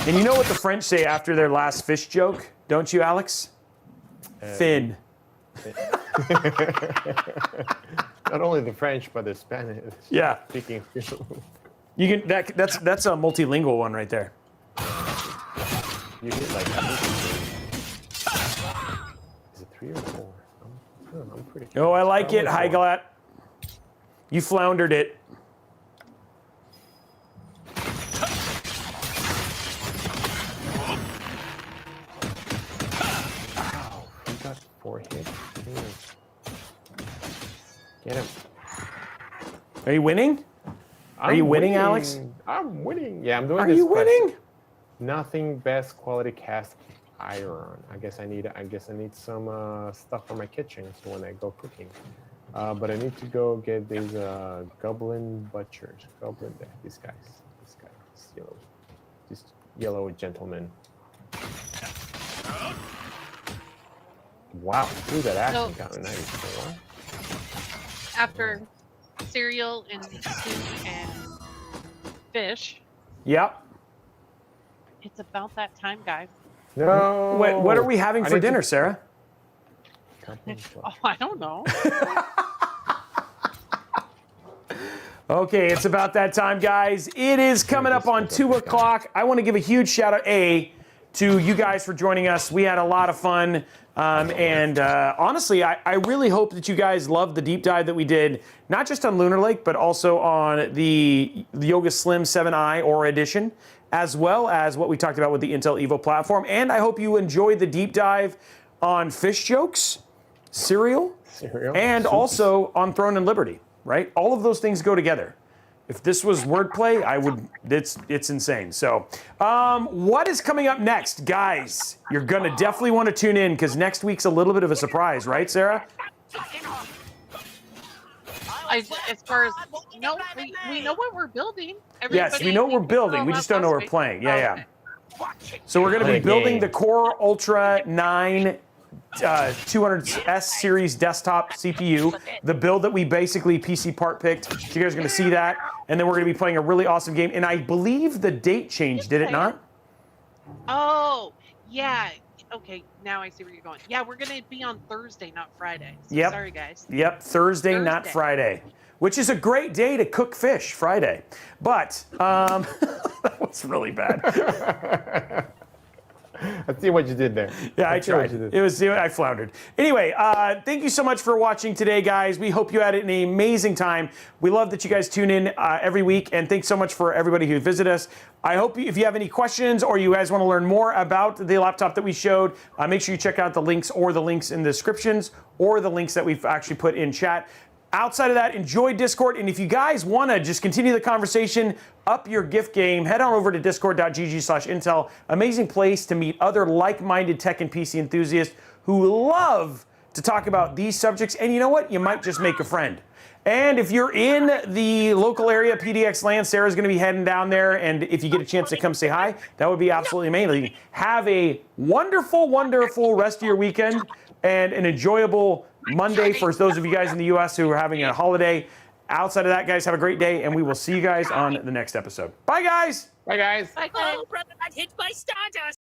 And you know what the French say after their last fish joke, don't you, Alex? Fin. Not only the French, but the Spanish. Yeah. Speaking. You can that's a multilingual one right there. You hit like is it 3 or 4? I'm pretty. Oh, I like it, Heiglat. You floundered it. Wow, he got 4 hits. Get him. Are you winning? Are you winning, Alex? I'm winning. Yeah, I'm doing Are this. you winning? Nothing best quality cast iron. I guess I need some stuff for my kitchen so when I go cooking. But I need to go get these goblin butchers. These guys. This yellow gentleman. Wow, dude, that action got a nice. After cereal and soup and fish, Yep. it's about that time, guys. No. What are we having for dinner, Sarah? Oh, I don't know. Okay, it's about that time, guys. It is coming up on 2 o'clock. I want to give a huge shout out, to you guys for joining us. We had a lot of fun. And honestly, I really hope that you guys loved the deep dive that we did, not just on Lunar Lake, but also on the Yoga Slim 7i Aura Edition, as well as what we talked about with the Intel Evo platform. And I hope you enjoyed the deep dive on fish jokes, cereal, and also on Throne and Liberty, right? All of those things go together. If this was wordplay, it's insane. So, what is coming up next? Guys, you're gonna definitely want to tune in because next week's a little bit of a surprise, right, Sarah? As far as, no, we know what we're building. Yes, we know what we're building. We just don't know what we're playing. Yeah. So we're gonna be building the Core Ultra 9 200S series desktop CPU, the build that we basically PC part picked. So you guys are going to see that, and then we're going to be playing a really awesome game. And I believe the date changed, did it not? Oh, yeah. Okay, now I see where you're going. Yeah, we're going to be on Thursday, not Friday. So Yep. Sorry, guys. Yep, Thursday, not Friday. Which is a great day to cook fish, Friday. But that was really bad. I see what you did there. Yeah, I tried. I floundered. Anyway, thank you so much for watching today, guys. We hope you had an amazing time. We love that you guys tune in every week, and thanks so much for everybody who visited us. I hope if you have any questions or you guys want to learn more about the laptop that we showed, make sure you check out the links in the descriptions or the links that we've actually put in chat. Outside of that, enjoy Discord, and if you guys want to just continue the conversation, up your gift game, head on over to discord.gg/Intel. Amazing place to meet other like-minded tech and PC enthusiasts who love to talk about these subjects, and you know what? You might just make a friend. And if you're in the local area, PDX land, Sarah's going to be heading down there, and if you get a chance to come say hi, that would be absolutely amazing. Have a wonderful, wonderful rest of your weekend, and an enjoyable Monday for those of you guys in the U.S. who are having a holiday. Outside of that, guys, have a great day, and we will see you guys on the next episode. Bye, guys. Bye, guys. Bye, guys. Oh, brother, I'd hit my stardust.